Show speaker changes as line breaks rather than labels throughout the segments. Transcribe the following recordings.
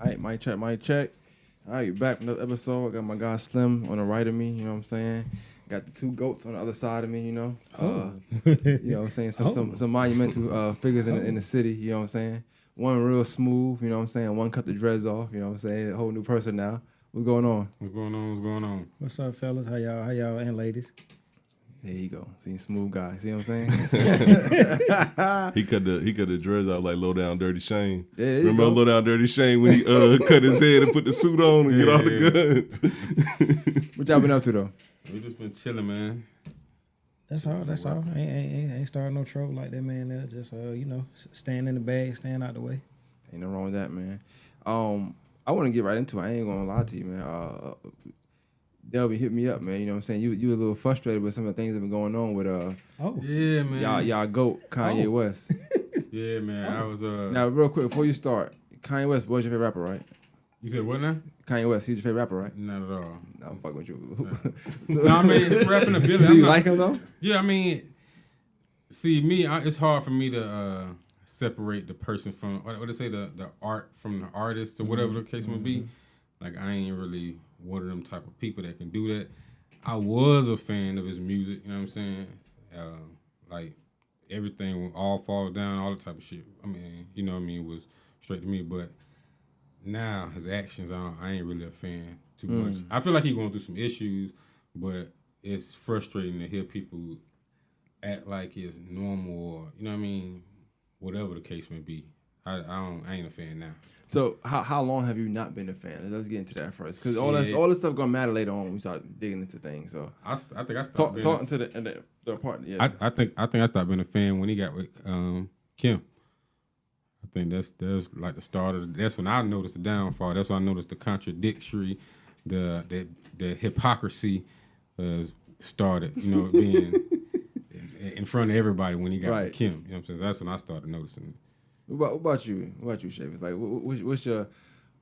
All right, mic check, mic check. All right, back with another episode. I got my guy Slim on the right of me, you know what I'm saying? Got the two goats on the other side of me, you know. You know what I'm saying? Some monumental figures in the city, you know what I'm saying? One real smooth, you know what I'm saying? One cut the dreads off, you know what I'm saying? A whole new person now. What's going on?
What's going on? What's going on?
What's up, fellas? How y'all and ladies?
There you go. See, smooth guy. See what I'm saying?
He cut the dreads out like Low Down Dirty Shane.
Yeah, there you
Remember
go.
Low Down Dirty Shane when he cut his head and put the suit on and get all the guns.
What y'all been up to though?
We just been chilling, man.
That's all. Ain't starting no trouble like that, man. There, just stand in the bag, stand out the way.
Ain't no wrong with that, man. I want to get right into it. I ain't gonna lie to you, man. Delby hit me up, man. You know what I'm saying? You a little frustrated with some of the things that been going on with
Yeah, man.
y'all goat Kanye West.
Yeah, man. I was
Now, real quick before you start, Kanye West was your favorite rapper, right?
You said what now?
Kanye West, he's your favorite rapper, right?
Not at all.
No, I'm fucking with you.
No, I mean, his rapping ability.
Do you like him though?
Yeah, I mean, see, it's hard for me to separate the person from what they say, the art from the artist or whatever the case may be. Like, I ain't really one of them type of people that can do that. I was a fan of his music, you know what I'm saying? Like, everything all falls down, all the type of shit. I mean, you know what I mean, was straight to me. But now his actions, I ain't really a fan too much. I feel like he's going through some issues, but it's frustrating to hear people act like it's normal or, you know what I mean, whatever the case may be. I ain't a fan now.
So how long have you not been a fan? Let's get into that first, because all this stuff gonna matter later on when we start digging into things. So
I think I stopped
talking to the part. Yeah,
I think I stopped being a fan when he got with Kim. I think that's like the start of. That's when I noticed the downfall. That's when I noticed the contradictory, the hypocrisy started. You know, being in front of everybody when he got with Kim. You know what I'm saying? That's when I started noticing it.
What about you? What about you, Shavis? Like,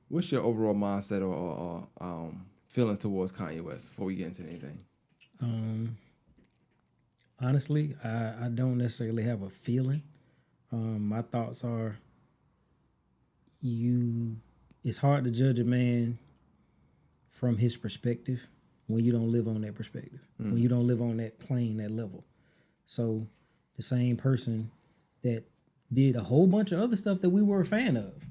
what's your overall mindset or feelings towards Kanye West before we get into anything?
Honestly, I don't necessarily have a feeling. My thoughts are, it's hard to judge a man from his perspective when you don't live on that perspective, when you don't live on that plane, that level. So the same person that did a whole bunch of other stuff that we were a fan of,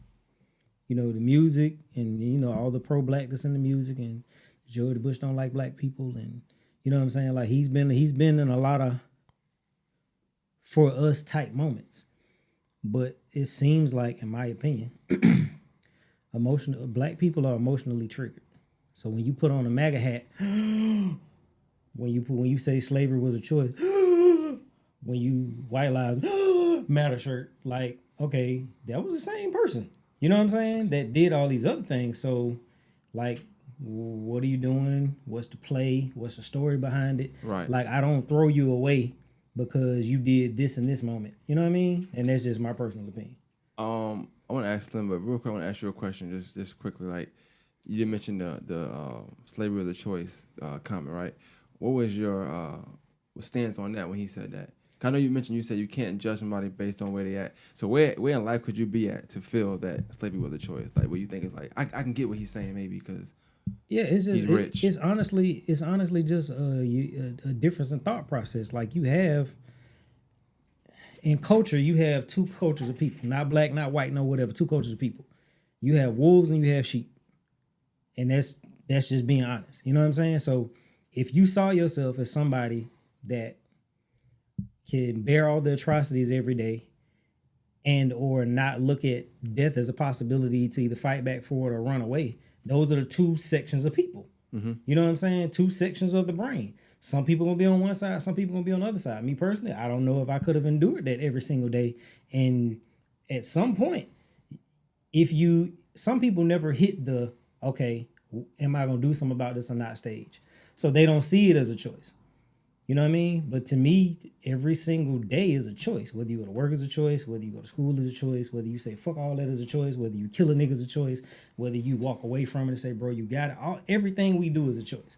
you know, the music and, you know, all the pro-blackness in the music, and George Bush don't like black people, and you know what I'm saying? Like, he's been in a lot of for us type moments. But it seems like, in my opinion, black people are emotionally triggered. So when you put on a MAGA hat, when you say slavery was a choice, when you white lives matter shirt, like, okay, that was the same person. You know what I'm saying? That did all these other things. So, like, what are you doing? What's the play? What's the story behind it?
Right.
Like, I don't throw you away because you did this in this moment. You know what I mean? And that's just my personal opinion.
I want to ask them, but real quick, I want to ask you a question, just quickly. Like, you did mention the slavery of the choice comment, right? What was your stance on that when he said that? I know you said you can't judge somebody based on where they at. So where in life could you be at to feel that slavery was a choice? Like, what you think is like, I can get what he's saying maybe because
it's just
he's rich.
It's honestly just a difference in thought process. Like, you have in culture, you have two cultures of people, not black, not white, no whatever. Two cultures of people. You have wolves and you have sheep, and that's just being honest. You know what I'm saying? So if you saw yourself as somebody that can bear all the atrocities every day and or not look at death as a possibility to either fight back for it or run away, those are the two sections of people. Mm-hmm. You know what I'm saying? Two sections of the brain. Some people gonna be on one side, some people gonna be on the other side. Me personally, I don't know if I could have endured that every single day. And at some point, some people never hit the, okay, am I gonna do something about this or not stage? So they don't see it as a choice. You know what I mean? But to me, every single day is a choice. Whether you go to work is a choice, whether you go to school is a choice, whether you say fuck all that is a choice, whether you kill a nigga is a choice, whether you walk away from it and say, bro, you got it. Everything we do is a choice.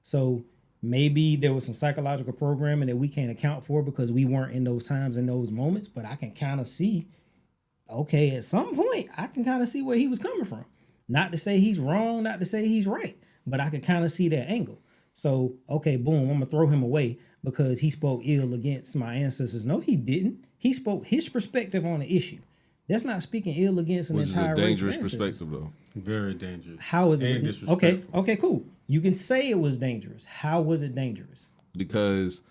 So maybe there was some psychological programming that we can't account for because we weren't in those times, in those moments, but I can kind of see, okay, at some point, I can kind of see where he was coming from. Not to say he's wrong, not to say he's right, but I could kind of see that angle. So, okay, boom, I'm gonna throw him away because he spoke ill against my ancestors. No, he didn't. He spoke his perspective on the issue. That's not speaking ill against an
Which is
entire
a
race of
dangerous
ancestors.
perspective, though.
Very dangerous.
How is
And
it?
disrespectful.
Okay, cool. You can say it was dangerous. How was it dangerous?
Because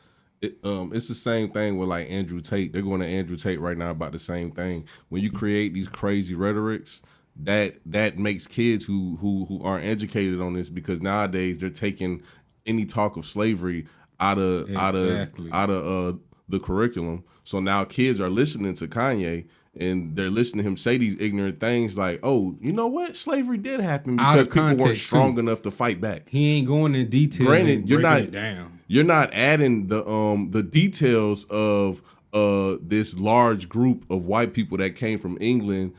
it's the same thing with like Andrew Tate. They're going to Andrew Tate right now about the same thing. When you create these crazy rhetorics, that makes kids who aren't educated on this, because nowadays they're taking any talk of slavery out of the curriculum. So now kids are listening to Kanye, and they're listening to him say these ignorant things like, "Oh, you know what? Slavery did happen because people weren't strong enough to fight back."
He ain't going in detail.
Granted, you're not
it down.
You're not adding the details of this large group of white people that came from England,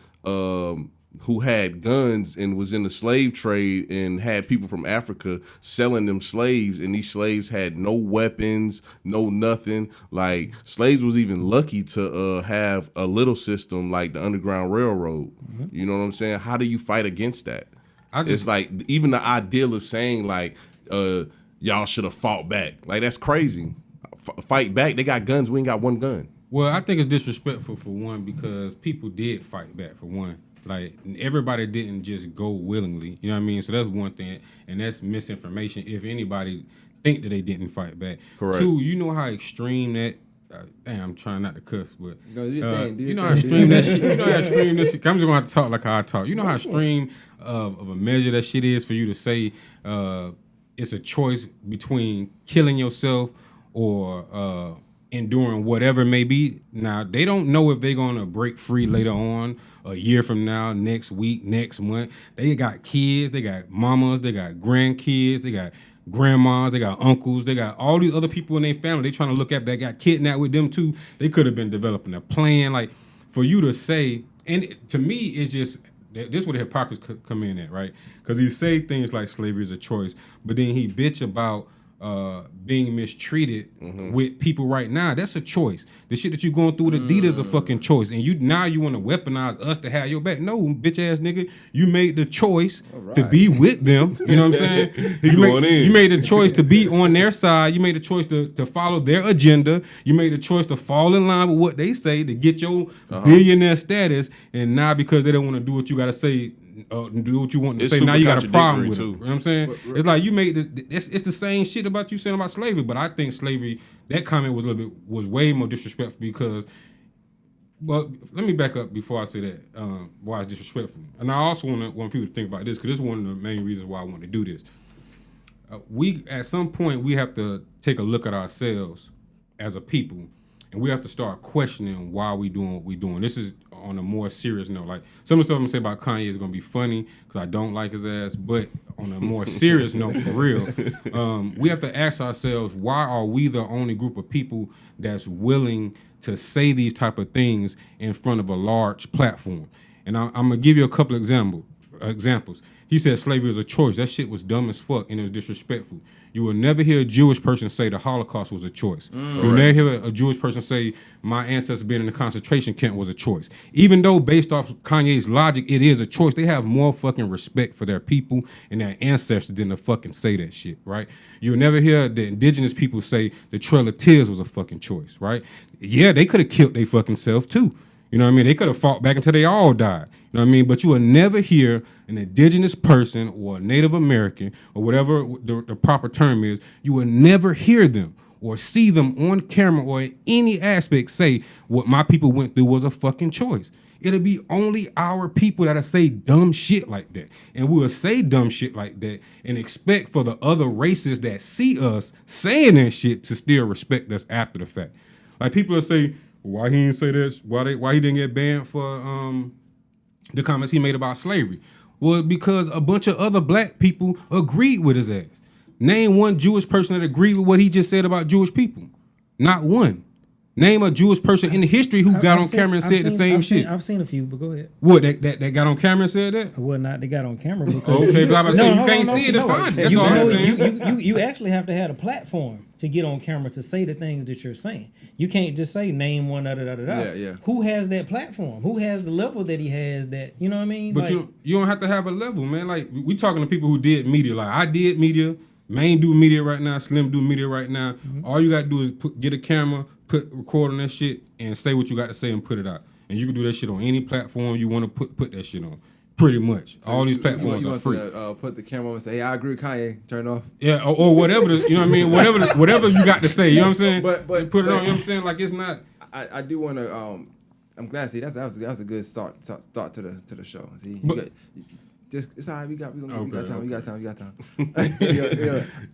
who had guns and was in the slave trade, and had people from Africa selling them slaves, and these slaves had no weapons, no nothing. Like, slaves was even lucky to have a little system like the Underground Railroad. Mm-hmm. You know what I'm saying? How do you fight against that? It's like, even the ideal of saying like, y'all should have fought back. Like, that's crazy. Fight back. They got guns. We ain't got one gun.
Well, I think it's disrespectful, for one, because people did fight back, for one. Like, everybody didn't just go willingly. You know what I mean? So that's one thing. And that's misinformation if anybody think that they didn't fight back.
Correct.
Two, you know how extreme that... I'm trying not to cuss, but
you
know how extreme that shit. You know how extreme this shit. I'm just going to talk like how I talk. You know how extreme of a measure that shit is for you to say it's a choice between killing yourself or enduring whatever it may be. Now, they don't know if they're going to break free later on, a year from now, next week, next month. They got kids, they got mamas, they got grandkids, they got grandmas, they got uncles, they got all these other people in their family they trying to look at that got kidnapped with them too. They could have been developing a plan. Like, for you to say, and to me, it's just, this is where the hypocrisy come in at, right? Because he say things like slavery is a choice, but then he bitch about being mistreated with people right now. That's a choice. The shit that you going through with Adidas is a fucking choice. And you want to weaponize us to have your back. No, bitch ass nigga, you made the choice to be with them. You know what I'm saying? You made the choice to be on their side. You made the choice to follow their agenda. You made the choice to fall in line with what they say to get your billionaire status. And now, because they don't want to do what you got to say, do what you want to say, now you got a problem with it. You know what I'm saying? It's like you made it's the same shit about you saying about slavery, but I think slavery, that comment was way more disrespectful because, well, let me back up before I say that, why it's disrespectful. And I also want people to think about this, because this is one of the main reasons why I want to do this. We, at some point, we have to take a look at ourselves as a people, and we have to start questioning why we doing what we doing. This is on a more serious note. Like, some of the stuff I'm gonna say about Kanye is gonna be funny because I don't like his ass, but on a more serious note, for real, we have to ask ourselves, why are we the only group of people that's willing to say these type of things in front of a large platform? And I'm gonna give you a couple examples. He said slavery was a choice. That shit was dumb as fuck and it was disrespectful. You will never hear a Jewish person say the Holocaust was a choice. You'll never hear a Jewish person say my ancestors being in the concentration camp was a choice. Even though, based off Kanye's logic, it is a choice, they have more fucking respect for their people and their ancestors than to fucking say that shit, right? You'll never hear the indigenous people say the Trail of Tears was a fucking choice, right? Yeah, they could have killed their fucking self too. You know what I mean? They could have fought back until they all died. You know what I mean? But you will never hear an indigenous person or a Native American or whatever the proper term is, you will never hear them or see them on camera or in any aspect say what my people went through was a fucking choice. It'll be only our people that'll say dumb shit like that. And we'll say dumb shit like that and expect for the other races that see us saying that shit to still respect us after the fact. Like, people will say, why he didn't say this? Why he didn't get banned for the comments he made about slavery? Well, because a bunch of other black people agreed with his ass. Name one Jewish person that agreed with what he just said about Jewish people. Not one. Name a Jewish person in the history who got on camera and said the same shit.
I've seen a few, but go ahead.
What, that got on camera and said that?
Well, not they got on camera because
Okay, but I'm saying you can't see it. It's fine. That's all I'm saying.
You actually have to have a platform to get on camera to say the things that you're saying. You can't just say name one da da da da.
Yeah.
Who has that platform? Who has the level that he has? That you know what I mean?
But
like,
you don't have to have a level, man. Like we talking to people who did media. Like I did media. Main do media right now. Slim do media right now.
Mm-hmm.
All you gotta do is get a camera, record on that shit, and say what you got to say and put it out. And you can do that shit on any platform you want to put that shit on. Pretty much, so all these platforms are free.
Put the camera on and say, "Hey, I agree with Kanye." Turn it off.
Yeah, or whatever. You know what I mean? Whatever you got to say. You know what I'm saying?
But
put it on. You know what I'm saying? Like it's not.
I do want to. I'm glad. See, that was a good start to the show. See, it's all right. We got time.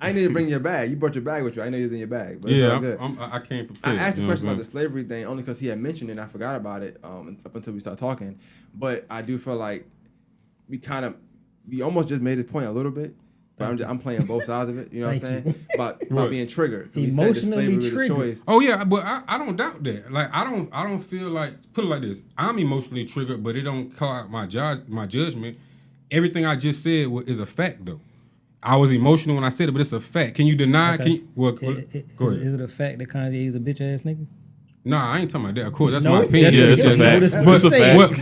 I need to bring your bag. You brought your bag with you. I know it was in your bag. But
yeah,
good.
I can't prepare.
I asked a question about the slavery thing only because he had mentioned it and I forgot about it up until we started talking. But I do feel like we almost just made his point a little bit. But I'm playing both sides of it. You know what I'm saying? About being triggered.
Emotionally triggered.
Choice.
Oh yeah, but I don't doubt that. Like I don't feel like, put it like this. I'm emotionally triggered, but it don't cloud my judgment. Everything I just said is a fact, though. I was emotional when I said it, but it's a fact. Can you deny?
Okay.
Go ahead.
Is it a fact that Kanye is a bitch ass nigga?
Nah, I ain't talking about that. Of course, that's
No,
my opinion.
that's
it's a fact.
What's a fact?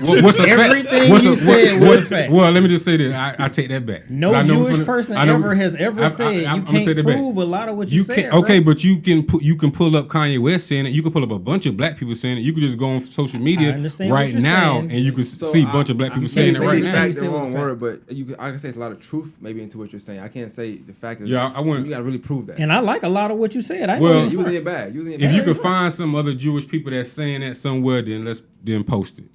Everything you said was a fact.
Well, let me just say this. I take that back.
No Jewish person has ever said you can't prove a lot of what you said.
Okay, but you can pull up Kanye West saying it. You can pull up a bunch of black people saying it. You can just go on social media right now and you can see a bunch of black people saying it right now.
Fact the wrong word, but I can say it's a lot of truth maybe into what you're saying. I can't say the fact is.
Yeah,
you got to really prove that.
And I like a lot of what you said.
You was in your bag.
If you can find some other Jewish people that's saying that somewhere, then post it.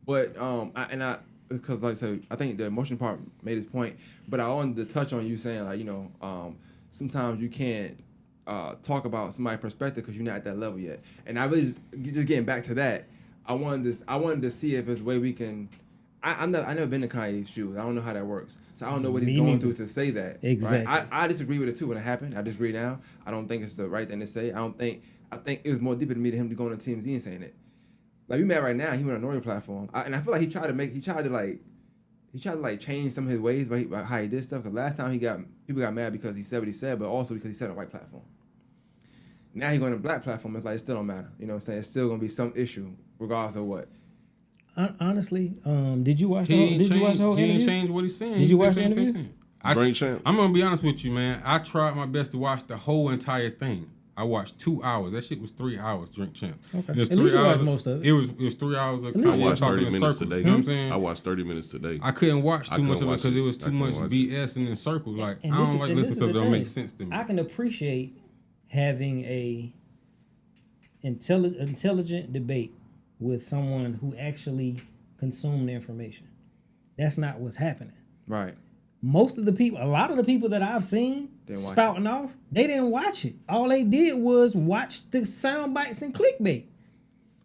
But because like I said, I think the emotion part made his point. But I wanted to touch on you saying like sometimes you can't talk about somebody's perspective because you're not at that level yet. And I really just getting back to that. I wanted to see if there's a way we can. I never been in Kanye's shoes. I don't know how that works. So I don't know what he's going through to say that.
Exactly.
Right? I disagree with it too when it happened. I disagree now. I don't think it's the right thing to say. I think it was more deeper to me than him to go on TMZ and saying it. Like we met right now, he went on a Nori platform, and I feel like he tried to change some of his ways by how he did stuff. Because last time people got mad because he said what he said, but also because he said on a white platform. Now he's going to a black platform. It's like it still don't matter. You know what I'm saying? It's still gonna be some issue regardless of what.
Honestly, did you watch the whole interview?
He didn't change what he's saying.
Did you watch the interview?
I'm gonna be honest with you, man. I tried my best to watch the whole entire thing. I watched 2 hours. That shit was 3 hours. Drink Champ.
Okay.
At
least you watched most of it.
It was 3 hours of
I watched
talking
30
in
minutes
circles.
today.
You know what I'm saying?
I watched 30 minutes today.
I couldn't watch too much of it because it was too much
watch
BS and in circles. Like
And
I
this
don't
is-
like
and this
listening
is
to stuff
the
that don't
thing.
make sense to me.
I can appreciate having a intelligent debate with someone who actually consumed the information. That's not what's happening.
Right.
A lot of the people that I've seen spouting off, they didn't watch it. All they did was watch the sound bites and clickbait.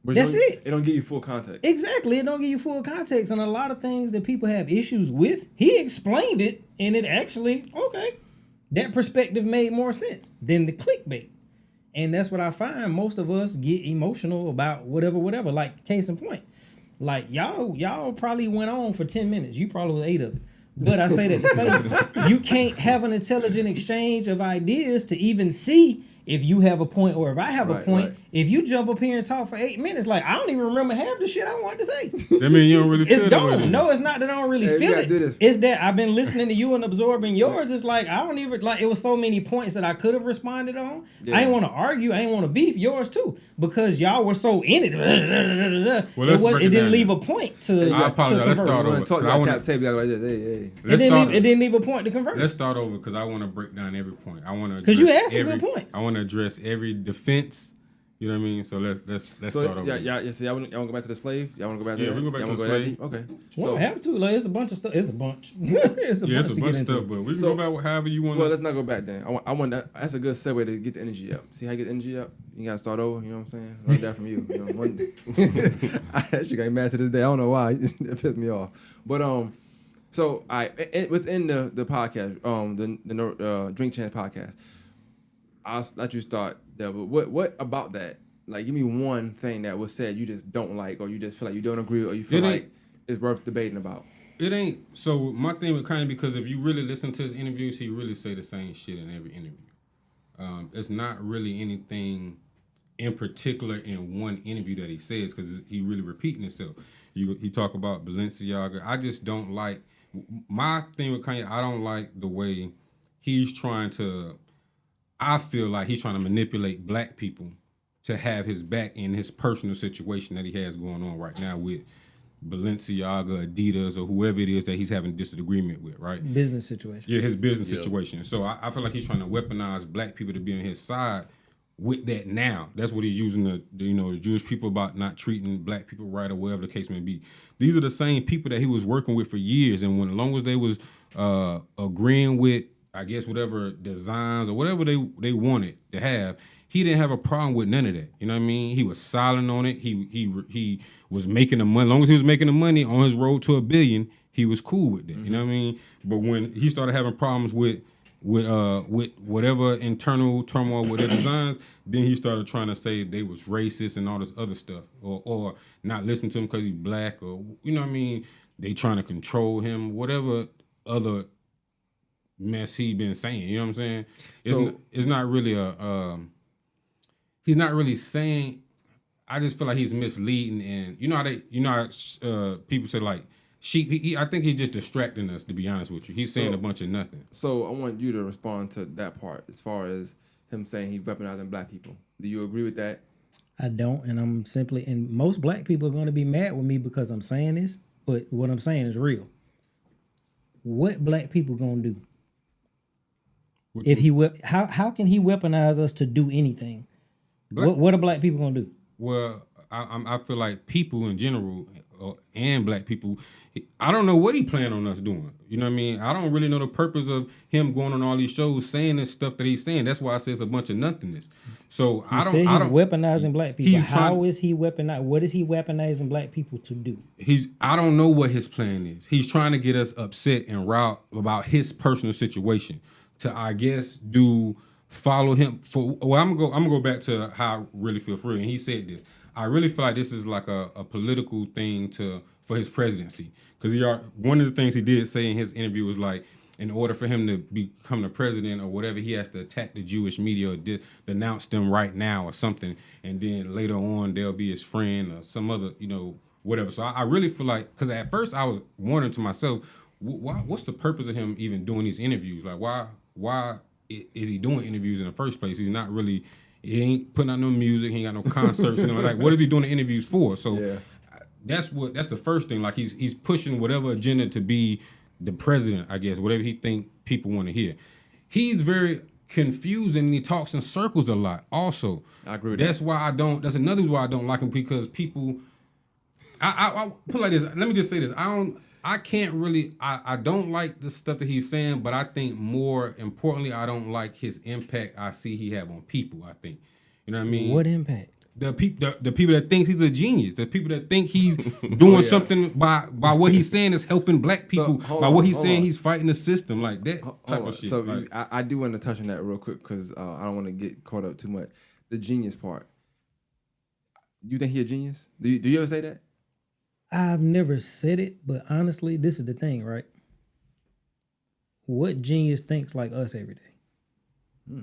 But
That's it.
It don't give you full context.
Exactly. It don't give you full context. And a lot of things that people have issues with, he explained it, and it actually, okay, that perspective made more sense than the clickbait. And that's what I find. Most of us get emotional about whatever. Like, case in point. Like, y'all probably went on for 10 minutes. You probably was 8 of it. But I say that to say, you can't have an intelligent exchange of ideas to even see if you have a point or if I have a point. Right. If you jump up here and talk for 8 minutes, like, I don't even remember half the shit I wanted to say.
That means you don't really feel
it's
it.
gone. No, it's not that I don't really feel it. It's that I've been listening to you and absorbing yours. It's like, I don't even, like, it was so many points that I could have responded on. Yeah. I ain't want to argue. I ain't want to beef. Yours too. Because y'all were so in it. Well, it didn't leave a point to
I apologize. Let's start over.
It didn't leave a point to converse.
Let's start over because I want to break down every point.
Because you had some good points.
I want to address every defense. You know what I mean? So let's start over.
Y'all want to go back to the slave? Y'all want to go back there?
Yeah, we can go back to the slave.
Okay.
We don't have to. Like, it's a bunch of stuff. It's a bunch. It's a bunch of stuff,
but we can go back however you want.
Well, let's not go back then. I want that. That's a good segue to get the energy up. See how you get the energy up? You got to start over. You know what I'm saying? Learn that from you. I actually got mad to this day. I don't know why. It pissed me off. But so within the podcast, the Drink Chance podcast, I'll let you start there. But what about that Like, give me one thing that was said you just don't like, or you just feel like you don't agree, or you feel
It ain't-
like it's worth debating about.
It ain't. So my thing with Kanye, because if you really listen to his interviews, he really say the same shit in every interview. It's not really anything in particular in one interview that he says, because he really repeating himself. He talk about Balenciaga. I just don't like, my thing with Kanye, I don't like the way he's trying to, I feel like he's trying to manipulate black people to have his back in his personal situation that he has going on right now with Balenciaga, Adidas, or whoever it is that he's having disagreement with, right?
Business situation.
Yeah, his business situation. So I feel like he's trying to weaponize black people to be on his side with that now. That's what he's using the Jewish people about not treating black people right, or whatever the case may be. These are the same people that he was working with for years, and when as long as they was agreeing with, I guess, whatever designs or whatever they wanted to have, he didn't have a problem with none of that. You know what I mean? He was silent on it. He was making the money. As long as he was making the money on his road to $1 billion, he was cool with that. You know what I mean? But when he started having problems with whatever internal turmoil with their designs, then he started trying to say they was racist and all this other stuff, or not listen to him because he's black, or you know what I mean? They trying to control him, whatever other mess he been saying. You know what I'm saying? It's not really he's not really saying. I just feel like he's misleading, and how people say like sheep. I think he's just distracting us. To be honest with you, he's saying a bunch of nothing.
So I want you to respond to that part as far as him saying he's weaponizing black people. Do you agree with that?
I don't, and and most black people are going to be mad with me because I'm saying this, but what I'm saying is real. What black people gonna do? How can he weaponize us to do anything? What are black people gonna do?
Well, I feel like people in general and black people, I don't know what he plan on us doing. You know what I mean? I don't really know the purpose of him going on all these shows saying this stuff that he's saying. That's why I say it's a bunch of nothingness. So
He's weaponizing black people. How is he weaponizing? What is he weaponizing black people to do?
I don't know what his plan is. He's trying to get us upset and riled about his personal situation to, I guess, follow him for. Well, I'm gonna go back to how I really feel for real. And he said this. I really feel like this is like a political thing for his presidency, because one of the things he did say in his interview was like, in order for him to become the president or whatever, he has to attack the Jewish media or denounce them right now or something, and then later on they'll be his friend or some other, whatever. So I really feel like, because at first I was wondering to myself, what's the purpose of him even doing these interviews? Like, why is he doing interviews in the first place? He's not really, he ain't putting out no music, he ain't got no concerts, like, what is he doing the interviews for? So yeah. That's the first thing. Like, he's pushing whatever agenda to be the president, I guess, whatever he think people want to hear. He's very confusing, and he talks in circles a lot also.
I agree with
that's that. That's another reason why I don't like him, because people, I put it like this, let me just say this, I don't like the stuff that he's saying, but I think more importantly, I don't like his impact I see he have on people, I think. You know what I mean?
What impact?
The people that think he's a genius, the people that think he's doing something by what he's saying is helping black people, by what he's saying he's fighting the system, like that type of shit.
So
like,
I do want to touch on that real quick, because I don't want to get caught up too much. The genius part. You think he a genius? Do you ever say that?
I've never said it, but honestly, this is the thing, right? What genius thinks like us every day?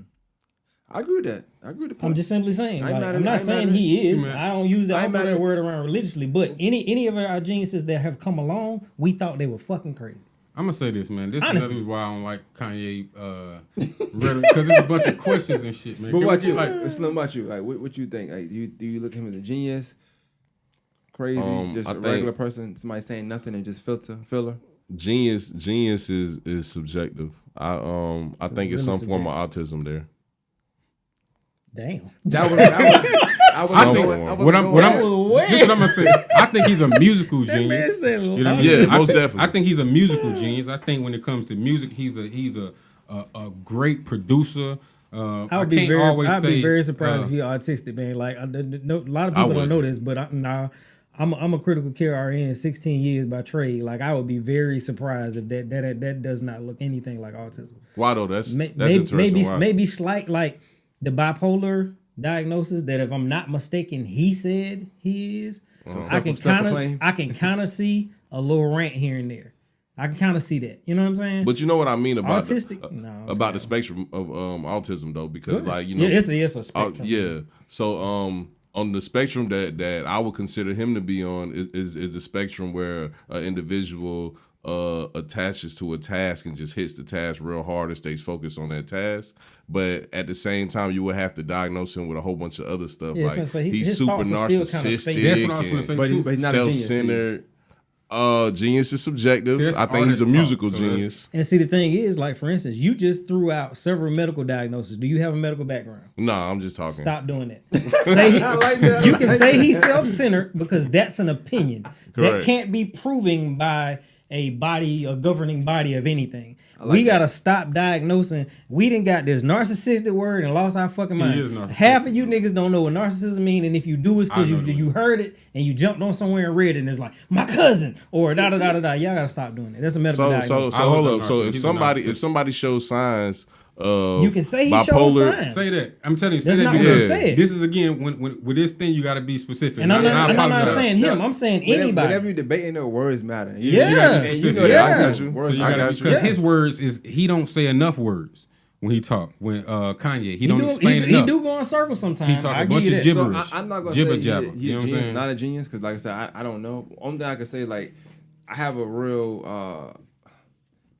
I agree with that. I agree with the point.
I'm just simply saying. I'm not saying he is. I don't use that word around religiously, but any of our geniuses that have come along, we thought they were fucking crazy.
I'm gonna say this, man. This is another reason why I don't like Kanye rhetoric, because there's a bunch of questions and shit, man.
But what you like? It's not about you. Like, what you think? Like, do you look at him as a genius? Crazy, just a regular person, somebody saying nothing and just filler.
Genius is subjective. I think it's some form of autism there.
Damn.
This is what I'm gonna say. I think he's a musical genius. You know what I mean?
Yeah, most definitely.
I think he's a musical genius. I think when it comes to music, he's a great producer. I'd be
very surprised if you're autistic, man. Like, a lot of people don't know this, but I'm a critical care RN, 16 years by trade. Like, I would be very surprised if that does not look anything like autism.
Why though? That's interesting.
Maybe slight, like the bipolar diagnosis that, if I'm not mistaken, he said he is.
So
I can kind of see a little rant here and there. I can kind of see that. You know what I'm saying?
But you know what I mean about
Autistic?
about the spectrum of autism though, because like you know,
yeah, it's a spectrum.
yeah. So on the spectrum that I would consider him to be on is the spectrum where an individual attaches to a task and just hits the task real hard and stays focused on that task. But at the same time, you would have to diagnose him with a whole bunch of other stuff.
Yeah,
like
so
he's
his
super
thoughts are still kinda spaced.
That's what I was
narcissistic
gonna say
but
too.
he's not a genius.
self-centered. Genius is subjective.
See, that's
I think he's a
artist
musical
talk, so
genius.
And see, the thing is, like, for instance, you just threw out several medical diagnoses. Do you have a medical background?
Nah, I'm just talking.
Stop doing that. Say
like that.
You can say he's self-centered because that's an opinion that
Correct.
can't be proven by a governing body of anything. We gotta stop diagnosing. We done got this narcissistic word and lost our fucking
is
mind.
narcissistic.
Half of you niggas don't know what narcissism mean, and if you do, it's because
I know the
you heard it and you jumped on somewhere and read it, and it's like my cousin or da da da da da. Y'all gotta stop doing that. That's a medical
So
diagnosis.
so hold
look
up. So
narcissistic.
if
He's a narcissist.
somebody shows signs of
You can say he
bipolar,
shows signs.
Say that. I'm telling you. Say
That's
that
not what
because
you said.
this is again when with this thing you got to be specific.
And I'm not
apologize.
saying him. I'm saying anybody.
Whenever you debate, words matter.
Yeah.
And you know
Yeah.
that.
I got you.
Words
So you
matter.
gotta, because
Yeah.
his words is he don't say enough words when he talk. When Kanye, he don't
do,
explain
he
enough.
do go in circles sometimes.
He talk
I
a
give
bunch
you
of
that.
gibberish.
So I'm not gonna
Jibber
say
jabber.
he's
You know what I'm
genius,
saying?
not a genius, because like I said, I don't know. Only thing I can say, like, I have a real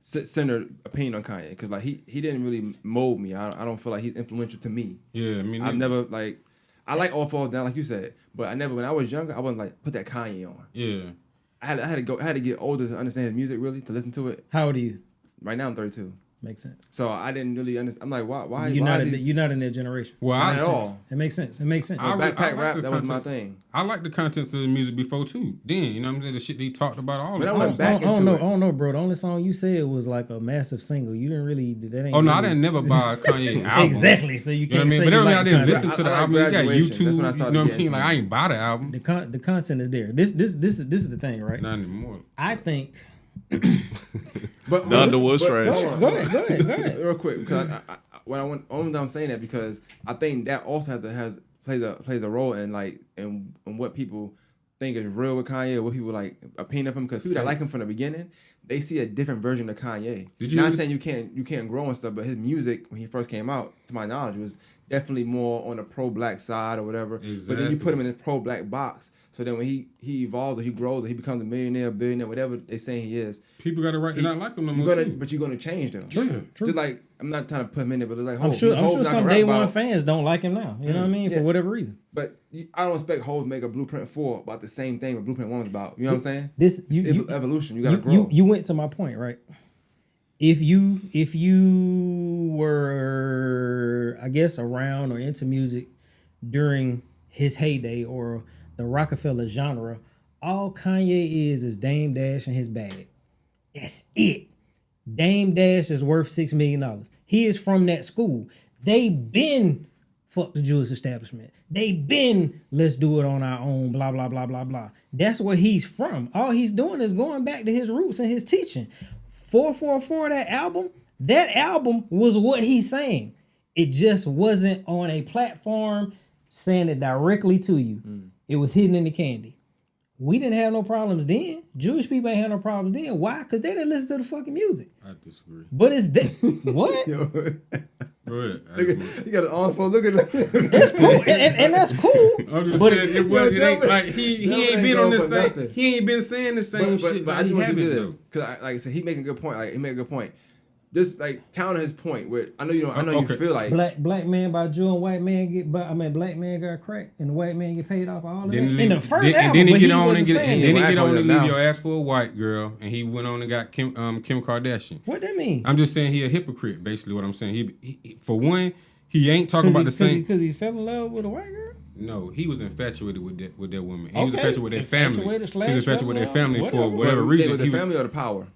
centered opinion on Kanye, because like he didn't really mold me. I don't feel like he's influential to me.
Yeah, I mean,
I've never like I like All Falls Down, like you said, but I never when I was younger I wasn't like put that Kanye on.
Yeah,
I had to get older to understand his music, really, to listen to it.
How old are you?
Right now I'm 32.
Makes sense.
So I didn't really understand. I'm like, why
You're
why
not
these,
you're not in that generation.
Well,
not
I-
at
Makes sense.
all.
It makes sense. It makes sense.
I-
Backpack
like
rap,
the
that was my
contents.
thing.
I like the contents of the music before too. Then you know what I'm saying, the shit that he talked about all
When
the
I went
time.
back into
I
it.
don't know, bro. The only song you said was like a massive single. You didn't really. That ain't.
Oh no, I
really-
didn't never buy a Kanye album.
Exactly. So you
You know what I
can't
mean?
say
But
you
everything I
like the
didn't
content.
listen to the
I like
album. You got
Graduation.
YouTube.
That's when I
You
started
know what I'm
getting
saying? Like
into
I ain't buy the album.
The content is there. This is the thing, right?
Not anymore.
I think.
But
The Underwood's trash.
Go ahead.
Real quick, because only I'm saying that because I think that also plays a role in like in what people think is real with Kanye, or what people like opinion of him. Because people that like him from the beginning, they see a different version of Kanye.
Did you
Not
really-
saying you can't grow and stuff, but his music when he first came out, to my knowledge, was definitely more on the pro-black side or whatever. But then you
Exactly.
put him in a pro-black box. So then when he evolves or he grows or he becomes a millionaire, billionaire, whatever they saying he is,
People got a right to not like him no more.
you're
too.
gonna change though.
Yeah.
Just like I'm not trying to put him in there, but it's like
I'm sure
Hov
some day one fans don't like him now. You know what I mean? For
Yeah.
whatever reason.
But I don't expect Hov to make a Blueprint 4 about the same thing what Blueprint 1 was about. You know what I'm saying?
This
It's
you
evolution. You gotta grow.
you went to my point, right? If you were, I guess, around or into music during his heyday or the Rockefeller genre, all Kanye is Dame Dash and his bag. That's it. Dame Dash is worth $6 million. He is from that school. They been fuck the Jewish establishment. They been let's do it on our own, blah, blah, blah, blah, blah. That's where he's from. All he's doing is going back to his roots and his teaching. 444, that album was what he's saying. It just wasn't on a platform saying it directly to you. It was hidden in the candy. We didn't have no problems then. Jewish people ain't had no problems then. Why? Because they didn't listen to the fucking music.
I disagree.
But it's that what?
Yo,
Go ahead.
you got an arm full. Look at that.
It's cool, and that's cool.
I'm just
But
saying, it ain't like he
that
ain't
ain't
been on
going
the
for
same.
nothing.
He ain't been saying the same shit.
But I
Like,
just
he
want you to do
haven't,
this
though.
because, like I said, he making a good point. Like he made a good point. Just like counter his point. Where I know you don't. I know
Okay.
you feel like
Black man by Jew and white man get, but I mean black man got cracked and the white man get paid off all of that. In the first album,
and then he
but
get on
wasn't
and get,
saying
and
it.
then he
Well,
get
I
on
call
and
it
leave
now.
your ass for a white girl, and he went on and got Kim Kardashian.
What that mean?
I'm just saying he a hypocrite. Basically, what I'm saying. He for one, he ain't talking about the same.
Because he fell in love with a white girl.
No, he was infatuated with that woman. He was
Okay.
infatuated with their family.
Infatuated
He was infatuated with their
slash
family
fell in
for
love,
whatever
With
reason.
the
He was-
family or the power.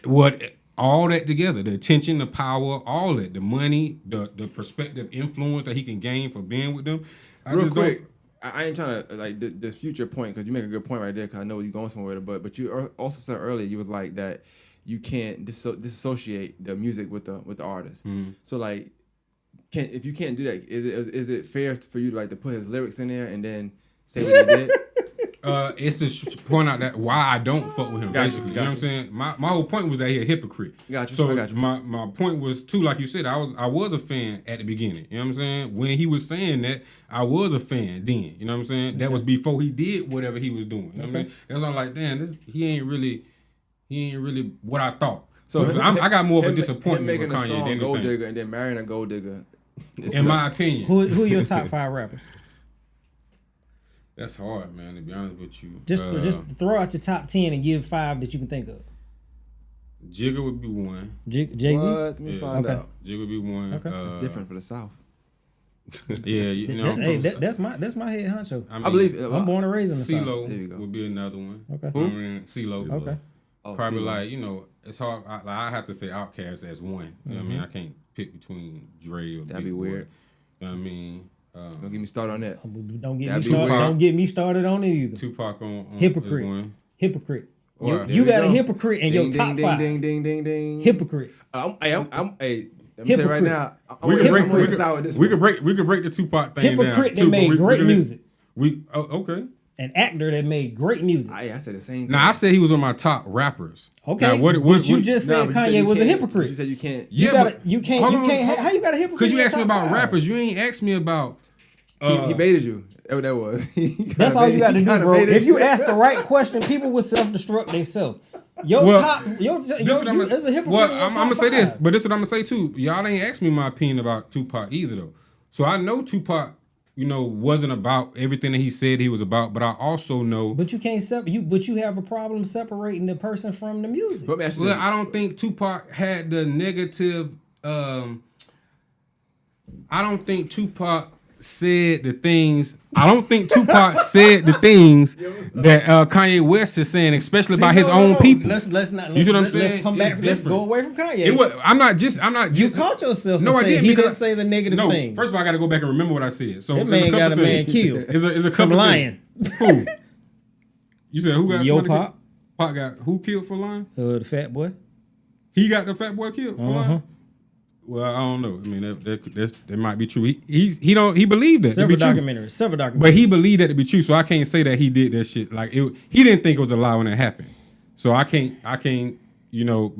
what all that together, the attention, the power, all that, the money, the perspective, influence that he can gain for being with them. I
Real
just don't-
quick, I ain't trying to like the future point because you make a good point right there. Because I know you're going somewhere with it, but you also said earlier you was like that you can't disassociate the music with the artist.
Mm-hmm.
So like if you can't do that, is it fair for you to like to put his lyrics in there and then say what he did?
It's to point out that why I don't fuck with him,
Gotcha,
basically. You know what I'm saying? My whole point was that he a hypocrite.
Gotcha,
So
I got you.
my point was too, like you said, I was a fan at the beginning. You know what I'm saying? When he was saying that, I was a fan then. You know what I'm saying? That was before he did whatever he was doing. You know what I mean? That's why I'm like, damn, he ain't really what I thought. So I got more of a disappointment
making
with
a
Kanye
song
than
Gold
anything.
Digger and then marrying a gold digger.
In my opinion.
Who are your top 5 rappers?
That's hard, man, to be honest with you.
Just throw out your top 10 and give 5 that you can think of.
Jigga would be one.
Jay-Z?
What? Let me find out.
Jigga would be one.
Okay.
It's different for the South.
Yeah, you know.
Hey, that's my head honcho.
I believe.
I'm born and raised in the South.
CeeLo
There you go.
would be another one.
Okay.
You know what I mean? CeeLo.
Okay.
Oh,
Probably
CeeLo.
like, you know, it's hard. I have to say Outkast as one. You know what I mean? I can't pick between Dre or
That'd
Big
be
Boy.
weird.
You know what I mean?
Don't get me started on that.
Don't get me started on it either.
Tupac on
Hypocrite.
is one.
Hypocrite.
Or-
You got
go.
a hypocrite in your top 5.
Ding, ding, ding, ding.
Hypocrite.
Hey, let me tell you right
Hypocrite.
now.
We could break.
We
We could break the Tupac thing
Hypocrite
down.
that made great music.
Okay.
An actor that made great music.
I said the same thing.
Now I said he was on my top rappers.
Okay,
Now,
but you just said Kanye was a hypocrite.
You said you can't.
You
Yeah,
gotta,
but
you can't.
hold
You
on,
can't.
hold-
How you got a hypocrite?
Because you
in your
asked me
top
about
5?
rappers, you ain't asked me about.
He baited you. That's what that was.
That's all you got to do, bro. If you ask the right question, people will self-destruct themselves. Your top, there's a hypocrite.
Well,
in your
I'm
top
gonna say this,
5.
but this is what I'm gonna say too. Y'all ain't asked me my opinion about Tupac either, though. So I know Tupac, you know, wasn't about everything that he said he was about, but I also know.
But you can't But you have a problem separating the person from the music.
Let me ask you
Well,
this.
I don't think Tupac had the negative. I don't think Tupac said the things. I don't think Tupac said the things that Kanye West is saying, especially about his own people.
Let's not.
You see what I'm
Let's
saying?
come back.
It's
Let's
different.
go away from Kanye.
It was, I'm not just.
You caught yourself.
No, I didn't.
He
because-
didn't say the negative
no,
things.
first of all, I got to go back and remember what I said. So
That
there's
man
couple
got a man
things.
killed.
Is a
from
couple
lying.
Who? You said who got
Yo,
somebody
Pop.
killed? Pop got who killed for lying?
The fat boy.
He got the fat boy killed for lying. Well, I don't know. I mean, that might be true. He believed that
Several
to be true.
documentaries.
But he believed that to be true, so I can't say that he did that shit. Like he didn't think it was a lie when it happened. So I can't, go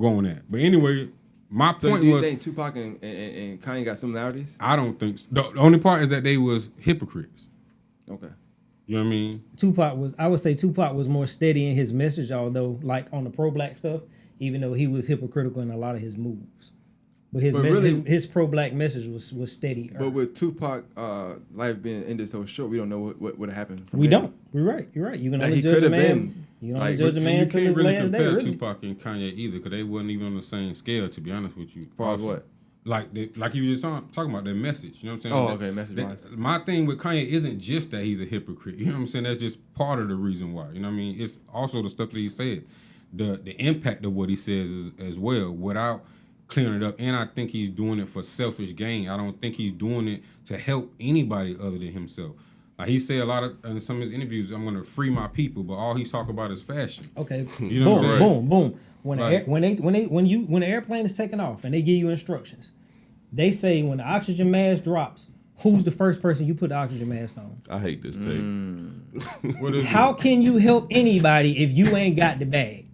on that. But anyway, my
So
point
do you
was,
think Tupac and Kanye got similarities?
I don't think so. The only part is that they was hypocrites.
Okay.
You know what I mean?
I would say Tupac was more steady in his message, although like on the pro-black stuff, even though he was hypocritical in a lot of his moves. But his pro-black message was steady.
But with Tupac life being ended so short, we don't know what would have happened.
We don't. You're right. You can
Like,
only
he
judge
could
a
have
man.
been,
You can
like,
only judge a
And
man
you
until
can't
his
really
last day.
compare
Really.
Tupac and Kanye either, because they wasn't even on the same scale. To be honest with you,
As far as
Also.
what?
Like you were just talking about their message. You know what I'm saying?
Oh,
That-
okay, message-wise.
My thing with Kanye isn't just that he's a hypocrite. You know what I'm saying? That's just part of the reason why. You know what I mean? It's also the stuff that he said, the impact of what he says as well, without clearing it up. And I think he's doing it for selfish gain. I don't think he's doing it to help anybody other than himself. Like he said a lot of in some of his interviews, I'm going to free my people, but all he's talking about is fashion.
Okay.
You know what I'm saying?
boom. When
Like-
the airplane is taking off and they give you instructions, they say when the oxygen mask drops, who's the first person you put the oxygen mask on?
I hate this tape.
What is
How can you help anybody if you ain't got the bag?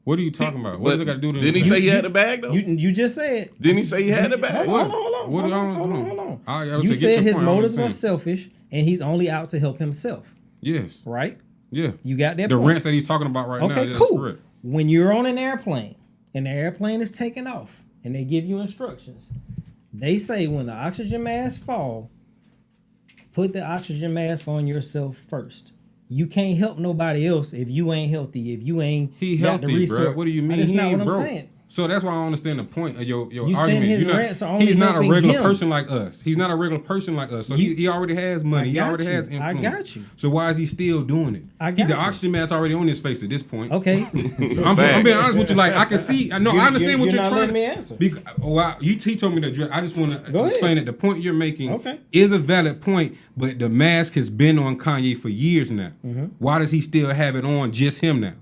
What are you talking about? What does it got to do with
Didn't he say he had the bag though?
You just said.
Didn't he say he had the bag?
Hold
What?
on.
I would
You
say, get
said
your
his
point, I don't
motives are
understand.
selfish and he's only out to help himself,
Yes.
right?
Yeah.
You got that
The
point.
rants that he's talking about right now.
Okay,
That's
cool.
correct.
When you're on an airplane and the airplane is taking off and they give you instructions, they say when the oxygen mask fall, put the oxygen mask on yourself first. You can't help nobody else if you ain't healthy, if you ain't
He
got the
healthy,
resource.
bro. What do you mean?
That's
He
not
ain't
what I'm
broke.
saying.
So that's why I don't understand the point of your
You
argument.
saying his
You're not-
rants are only
he's not a
helping
regular
him.
person like us. He's not a regular person like us. So he already has money.
I
He
got
already
you.
has
I
influence.
got you.
So why is he still doing it?
I
The
got you.
oxygen mask already on his face at this point.
Okay.
I'm being honest with you. Like I can see. I know. I understand what
you're
you're
not
trying
letting me answer.
He told me to address. I just want to
Go
explain
ahead.
that the point you're making
Okay.
is a valid point, but the mask has been on Kanye for years now.
Mm-hmm.
Why does he still have it on just him now?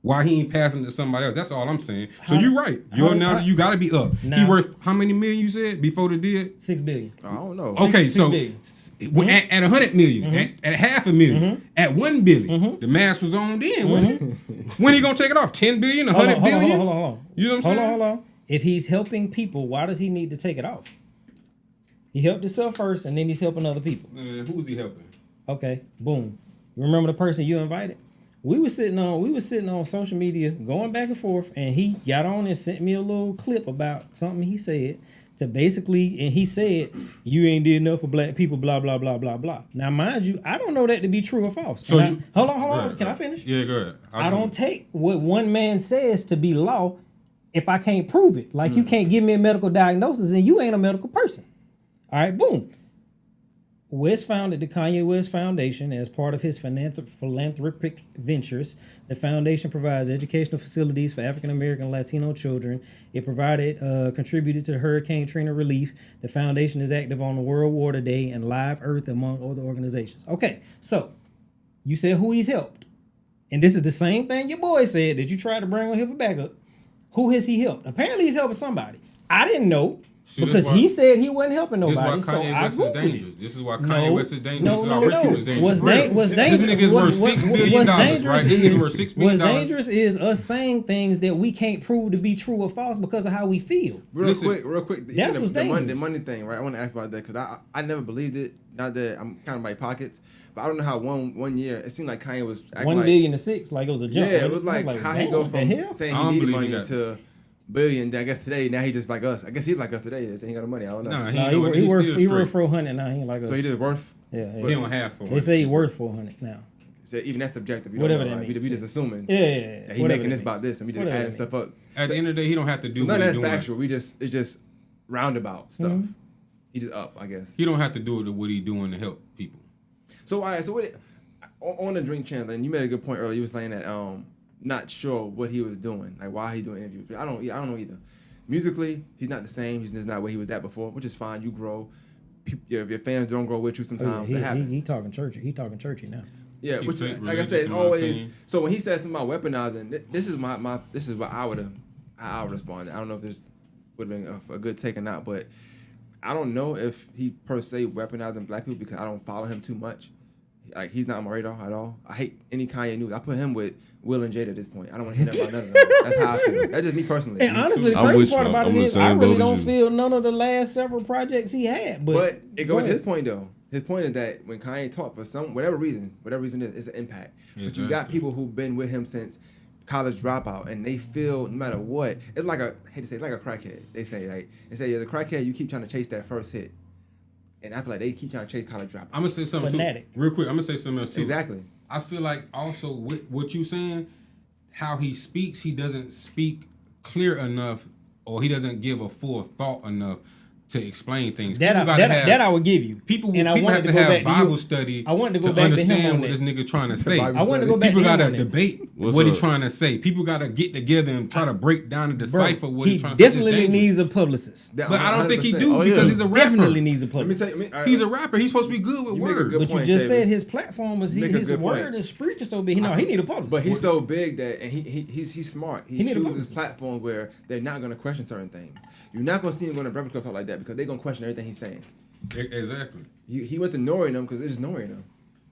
Why he ain't passing it to somebody else? That's all I'm saying. So you're right. Your analogy, you got to be up. He
Now-
worth how many million you said before the deal?
$6 billion.
I don't know.
Okay,
Six
so
billion.
at 100 million, at half a million, at 1 billion, the mask was on then. When he gonna take it off? 10 billion, 100 billion?
Hold on.
You know what I'm saying?
Hold on. If he's helping people, why does he need to take it off? He helped himself first, and then he's helping other people.
Who's he helping?
Okay, boom. Remember the person you invited? We were sitting on social media going back and forth, and he got on and sent me a little clip about something he said to basically, and he said, you ain't did enough for black people, blah, blah, blah, blah, blah. Now, mind you, I don't know that to be true or false.
So
hold on. Can I finish?
Yeah, go ahead.
I don't take what one man says to be law if I can't prove it. Like you can't give me a medical diagnosis and you ain't a medical person. All right, boom. West founded the Kanye West Foundation as part of his philanthropic ventures. The foundation provides educational facilities for African American and Latino children. It contributed to Hurricane Katrina relief. The foundation is active on the World Water Day and Live Earth, among other organizations. Okay, so you said who he's helped. And this is the same thing your boy said that you tried to bring on here for backup. Who has he helped? Apparently he's helping somebody. I didn't know. Because he said he wasn't helping nobody, so I Googled it.
This is why Kanye West is dangerous.
No.
This is why rich people is dangerous.
What's dangerous?
This nigga is worth $6 billion, right? This nigga worth $6 billion.
What's dangerous is us saying things that we can't prove to be true or false because of how we feel.
Real quick.
That's what's dangerous.
The money thing, right? I want to ask about that because I never believed it. Not that I'm kind of my pockets, but I don't know how one year it seemed like Kanye was acting
1 billion to 6, like it was a jump.
Yeah, it was like how he go from saying he needed money to billion. I guess today now he just like us. I guess he's like us today. He ain't got no money. I don't know.
Nah,
he worth 400 now. He ain't like us.
So he just worth.
Yeah.
He don't have 400.
They say he worth 400 now.
So even that's subjective. You
Whatever
don't know,
that
right?
means.
We just assuming.
Yeah.
That he making this about this, and we just adding stuff up.
At the end of the day, he don't have to do.
So none
what
of
he's
that's
doing.
factual. It's just roundabout stuff.
Mm-hmm.
He just up, I guess.
He don't have to do what he doing to help people.
So all right. So what? On the Drink channel, and you made a good point earlier. You was saying that not sure what he was doing, like why he doing interviews. I don't know either. Musically, he's not the same. He's just not where he was at before, which is fine. You grow. Your fans don't grow with you sometimes. It happens.
He talking churchy. He talking churchy now.
Yeah,
He
which
fake
like I
religious,
said,
in my
always.
opinion.
So when he said something about weaponizing, this is this is what I would respond. I don't know if this would have been a good take or not, but I don't know if he per se weaponizing black people because I don't follow him too much. Like he's not on my radar at all. I hate any Kanye news. I put him with Will and Jada at this point. I don't want to hear nothing about none of them. That's how I feel. That's just me personally.
And honestly, the
I'm
crazy
with
part
you.
about
I'm
it
in the
is I
same
really
boat as
don't
you.
feel none of the last several projects he had.
But it goes with his point though. His point is that when Kanye talked for whatever reason it's an impact. But you got people who've been with him since college dropout, and they feel no matter what, it's like I hate to say, it's like a crackhead. They say as a crackhead, you keep trying to chase that first hit, and I feel like they keep trying to chase college dropout.
I'm gonna say something
Fanatic.
too. Real quick, I'm gonna say something else too.
Exactly.
I feel like also with what you saying, how he speaks, he doesn't speak clear enough, or he doesn't give a full thought enough to explain things.
That I would give you.
People
and I
have
wanted
to
go
have
back
Bible
you.
study
I wanted to go back to him
understand
on
what
that.
this nigga trying to say.
Bible
I wanted to go back
People
to him
gotta
on that.
debate
What's
what
up?
he's trying to say. People gotta get together and try to break down and
Bro,
decipher what
he
he's trying to say. It's
definitely
dangerous.
needs a publicist.
But I don't think he
100%.
do
Oh,
because
yeah.
he's a rapper.
Definitely needs a
Let me
publicist.
say,
He's a rapper. He's supposed to be good with
You make a
words.
good
But you
point,
just said
Chavis.
his platform was
You make a
his
good
word
point.
is preacher so big. No, he need a publicist.
But he's so big that, and he's smart. He
need a
chooses
publicist.
platforms where they're not going to question certain things. You're not going to see him going to Breakfast Club talk like that because they're going to question everything he's saying.
Exactly.
He went to Nori and them because it's just Nori and them.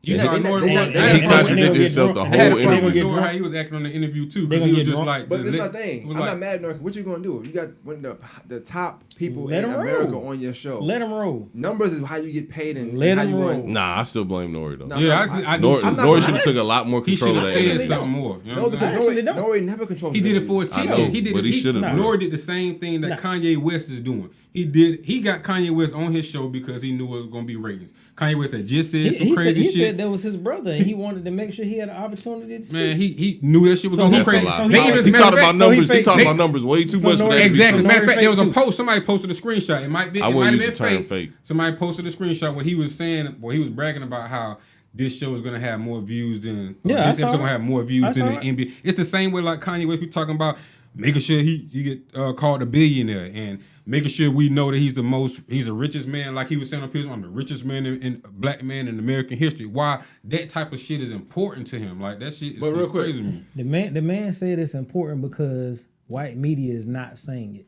You
Yeah,
saw
they-
Nori.
they-
I
they-
had
He
a problem-
contradicted himself the
I had a
whole
problem with
interview.
Nori how he was acting on the interview too
They
because
gonna
he was
get
just
drunk.
like.
But this is my
it
thing.
was
I'm
like-
not mad at Nori. What you going to do? You got one of the top people
Let
in
him
America
roll.
on your show.
Let him roll.
Numbers is how you get paid and
Let
how
him
you
roll.
want.
Nah, I still blame Nori though.
No,
Yeah,
I'm-
I do.
Nori,
I'm not
Nori
gonna
should
lie.
have took a lot more
He should
control of
have
that.
said
Actually,
something
don't.
more. You know
No,
what I'm
because
saying?
Actually,
Nori never controls.
He did it for
his
I
attention.
know,
He did
but
it.
he should've.
Nori did the same thing that Kanye West is doing. He got Kanye West on his show because he knew it was gonna be ratings. Kanye West had just said some crazy
he
shit.
said that was his brother, and he wanted to make sure he had an opportunity to speak.
Man, he knew that shit was
So
gonna
he
go crazy.
faked- so
He
he
They even-
faked-
he
matter
talked
of
about
fact,
numbers. He
faked-
talked
they-
about numbers way too
so
much. for
Nori-
that to be
Exactly.
true.
Matter of fact, there was a
Fake
post. Somebody posted a screenshot. It might be.
I
It
wouldn't
might have
use
been
the term
fake.
fake.
Somebody posted a screenshot where he was saying, where he was bragging about how this show is gonna have more views than.
Yeah, I
this
saw
episode
it.
gonna have more views
I
than
saw
the
it.
NBA. It's the same way like Kanye West be talking about. making sure he get called a billionaire, and making sure we know that he's the richest man, like he was saying up here, I'm the richest man in black man in American history. Why that type of shit is important to him? Like that shit is
But real quick,
crazy to me.
The man said it's important because white media is not saying it.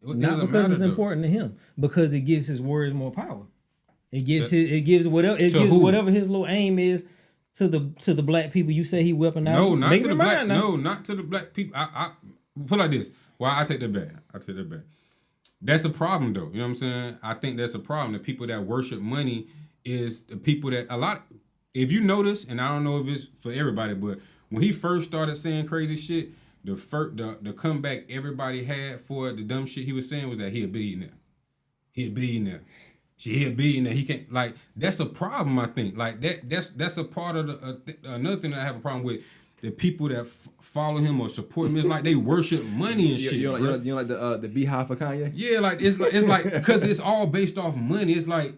It
Not
doesn't
because
matter,
it's
though.
important to him, because it gives his words more power. It gives whatever
who?
whatever his little aim is to the black people. You say he weaponized.
No, not
Make
to
me
the black.
mine now.
No, not to the black people. I put it like this. Why I take that back. That's a problem, though. You know what I'm saying? I think that's a problem. The people that worship money is the people that if you notice, and I don't know if it's for everybody, but when he first started saying crazy shit, the comeback everybody had for the dumb shit he was saying was that he a billionaire. He a billionaire. He a billionaire. He can't, like, that's a problem, I think. Like, that's a part of another thing that I have a problem with. The people that follow him or support him, it's like they worship money and shit.
You don't like the beehive for Kanye?
Yeah, like it's like because it's all based off money. It's like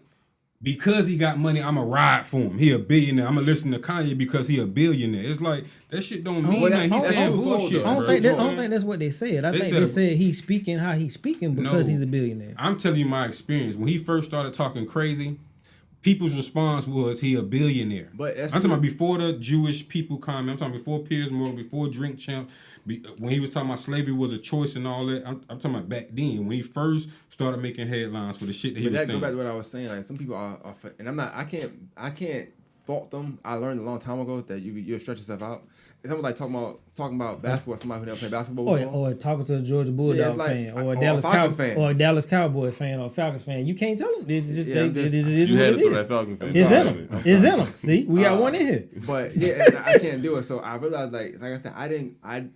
because he got money, I'ma ride for him. He a billionaire. I'ma listen to Kanye because he a billionaire. It's like that shit don't mean
Well,
nothing. He's
that's
saying
twofold,
bullshit.
though.
I
Bro.
don't think that's what they said. I think they said he's speaking how he's speaking because
No.
he's a billionaire.
I'm telling you my experience. When he first started talking crazy, people's response was he a billionaire.
But that's
I'm talking
true.
about before the Jewish people comment. I'm talking before Piers Morgan, before Drink Champ, when he was talking about slavery was a choice and all that. I'm talking about back then when he first started making headlines for the shit that he
But
was
that
saying.
go back to what I was saying. Like some people are and I can't fault them. I learned a long time ago that you stretch yourself out. If someone's like talking about basketball, somebody who never played basketball before.
Or talking to a Georgia Bulldog
like-
fan, or a
or a
Dallas
Falcons fan.
or a Dallas Cowboy fan, or a Falcons fan. You can't tell them. It's just,
Yeah, I'm just-
it is
You
what
had
it
to throw
is.
that Falcon fan.
It's
Sorry.
in them. It's in them. See, we got one in here.
But yeah, and I can't do it. So I realized, like I said,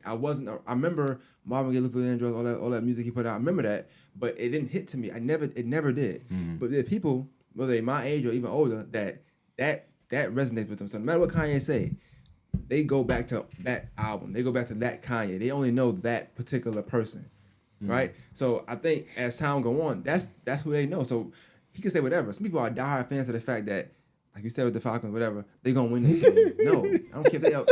I wasn't. I remember Marvin Gaye, Luther Vandross, all that music he put out. I remember that, but it didn't hit to me. It never did. But there are people, whether they my age or even older, that resonates with them. So no matter what Kanye say, they go back to that album. They go back to that Kanye. They only know that particular person, right? So I think as time go on, that's who they know. So he can say whatever. Some people are diehard fans of the fact that, like you said with the Falcons, whatever, they gonna win this game. No, I don't care if they up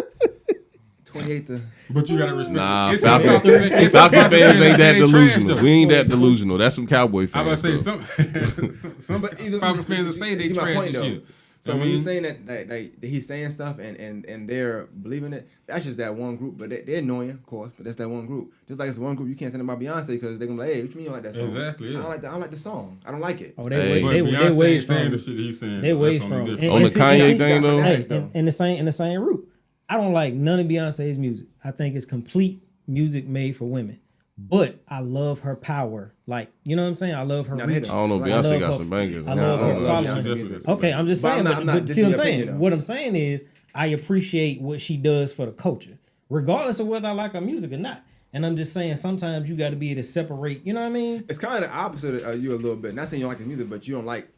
28 to.
But you gotta respect.
Nah,
it's
Falcon
it's
fans ain't that
trash,
delusional.
though.
We ain't that delusional. That's some Cowboy
I was
fans.
about to say
though.
some
But either-
Falcons fans will say they
see my
trash
point,
this
though.
year.
So
I
when
mean,
you're saying that he's saying stuff and they're believing it, that's just that one group. But they're annoying, of course. But that's that one group. Just like it's one group you can't say about Beyonce because they're gonna be like, hey, what you mean you don't like that song?
Exactly, yeah.
I don't like the song. I don't like it.
Oh,
but
they way
Beyonce
way
ain't saying
strong.
the shit that he's saying.
They way
That's
strong.
only
And-
difference.
On the
and see-
Kanye
and-
thing, though?
Hey, in the same route. I don't like none of Beyonce's music. I think it's complete music made for women. But I love her power. Like, you know what I'm saying? I love her
Now, they
reach.
hit
I don't know.
I
Beyonce
love
got
her-
some bangers.
I love
I
her
don't love
following.
Beyonce music.
Okay, I'm just
But
saying.
I'm not
But see what I'm
dissing your
saying?
opinion, though.
What I'm saying is I appreciate what she does for the culture, regardless of whether I like her music or not. And I'm just saying sometimes you got to be able to separate. You know what I mean?
It's kind of the opposite of you a little bit. Not saying you don't like his music, but you don't like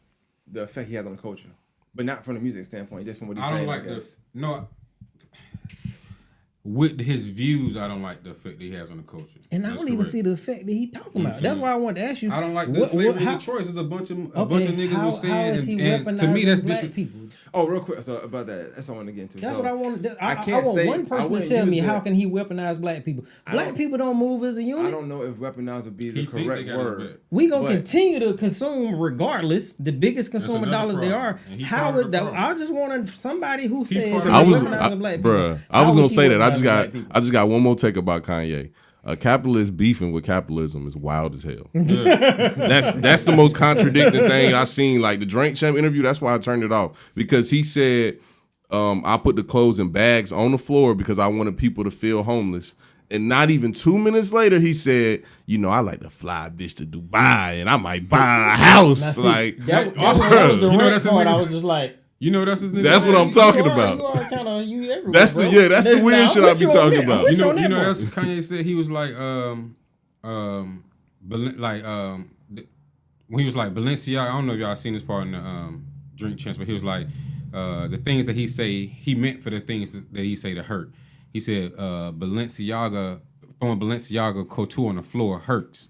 the effect he has on the culture. But not from the music standpoint, just from what he's
I
saying.
don't like
I guess.
with his views, I don't like the effect that he has on the culture.
And I
That's
don't even
correct.
see the effect that he talking about.
saying?
That's why I wanted to ask you.
I don't like the slavery of the choice. There's a bunch of niggas
how,
was saying,
how is he
and to me
weaponizing
that's
black people?
Oh, real quick. So about that, that's what I want to get into.
That's
so,
what I wanted. I
can't
want
say-
one
I
person to
wouldn't
tell
use
me
the-
how can he weaponize black people. Black
don't-
people don't move as a
I
unit.
don't know if weaponize would be the
He think
correct
they got his
word.
back.
We gonna
But-
continue to consume regardless. The biggest consumer
another
dollars they
problem.
are.
And he
How
part of
would
the
that?
problem.
I just wanted somebody who
part
says
of
I
the
he's
was,
weaponizing black people.
bruh. I
How
was
is
gonna
he
say that.
weaponizing black people?
I just got one more take about Kanye. A capitalist beefing with capitalism is wild as hell. That's the most contradicting thing I seen. Like the Drink Champ interview. That's why I turned it off because he said, "I put the clothes in bags on the floor because I wanted people to feel homeless." And not even 2 minutes later, he said, "You know, I like to fly a bitch to Dubai, and I might buy a house."
Now, see,
Like
that
also,
was the
you know
right
that's his
part. I
niggas-
was just like,
You know that's his nigga.
that's what I'm talking about.
You are kind of you everywhere.
That's the-
bro.
yeah, that's the
Now,
weird
I'm
shit I
with
be
you on
talking
that.
about.
I'm with
You
on
know
that part.
that's Kanye said he was like when he was like Balenciaga. I don't know if y'all seen this part in the Drink Champs, but he was like the things that he say he meant for the things that he say to hurt. He said Balenciaga throwing Balenciaga couture on the floor hurts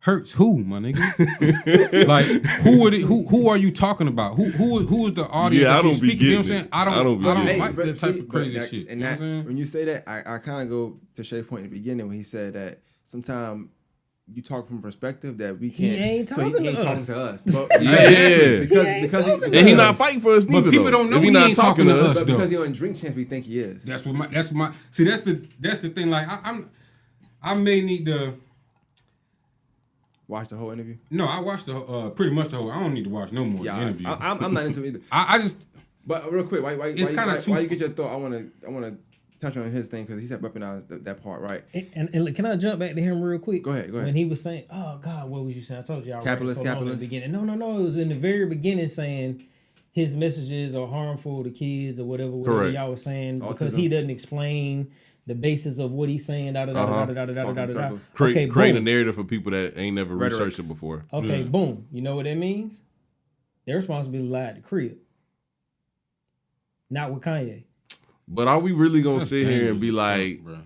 hurts who, my nigga? Like, who are you talking about? Who is the audience?
Yeah, I
that you
don't be
speaking, you know what I'm
getting
saying?
it.
I don't
Hey,
like that type of crazy
that,
shit.
And
You know
that,
what I'm saying?
when you say that, I kind of go to Shay's point in the beginning when he said that sometimes you talk from a perspective that we
He
can't.
ain't
so he
talking
ain't
to
talking
us.
to us. But,
Yeah.
because
And he not fighting for us neither.
people
though.
don't know
if he
he
not
ain't
talking
talking
to
to
us.
us.
But because he on Drink Champs, we think he is.
That's my. See, that's the thing. Like, I may need to.
Watch the whole interview.
No, I watched the pretty much the whole. I don't need to watch no more
Yeah,
interview.
I'm not into it either.
I just.
But real quick, why you get your thought? I want to touch on his thing because he said weaponize that part, right?
And can I jump back to him real quick?
Go ahead.
When he was saying, "Oh God, what was you saying?" I told you I
Capitalist.
in the beginning. No. It was in the very beginning saying his messages are harmful to kids or whatever
Correct.
y'all was saying because
Autism.
he doesn't explain the basis of what he's saying.
Talking circles.
Okay,
Create a
boom.
narrative for people that ain't never
Rhetorics.
researched it before.
Okay, boom. You know what that means? Their responsibility lie at the crib, not with Kanye.
But are we really gonna
That's
sit here and be
dangerous as
like,
fuck, bro.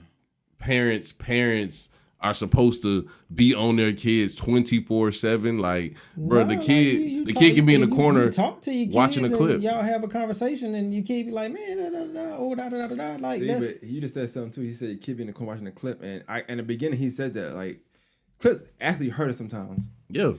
parents are supposed to be on their kids 24/7? Like, bro, the
Nah,
kid,
like,
the kid can be in the
you
corner
talk to your kids
watching a
and
clip.
y'all have a conversation, and your kid be like, "Man, like
See,
that's."
but you just said something too. He said kid being in the corner watching the clip, and in the beginning he said that like clips actually hurt us sometimes.
Yeah.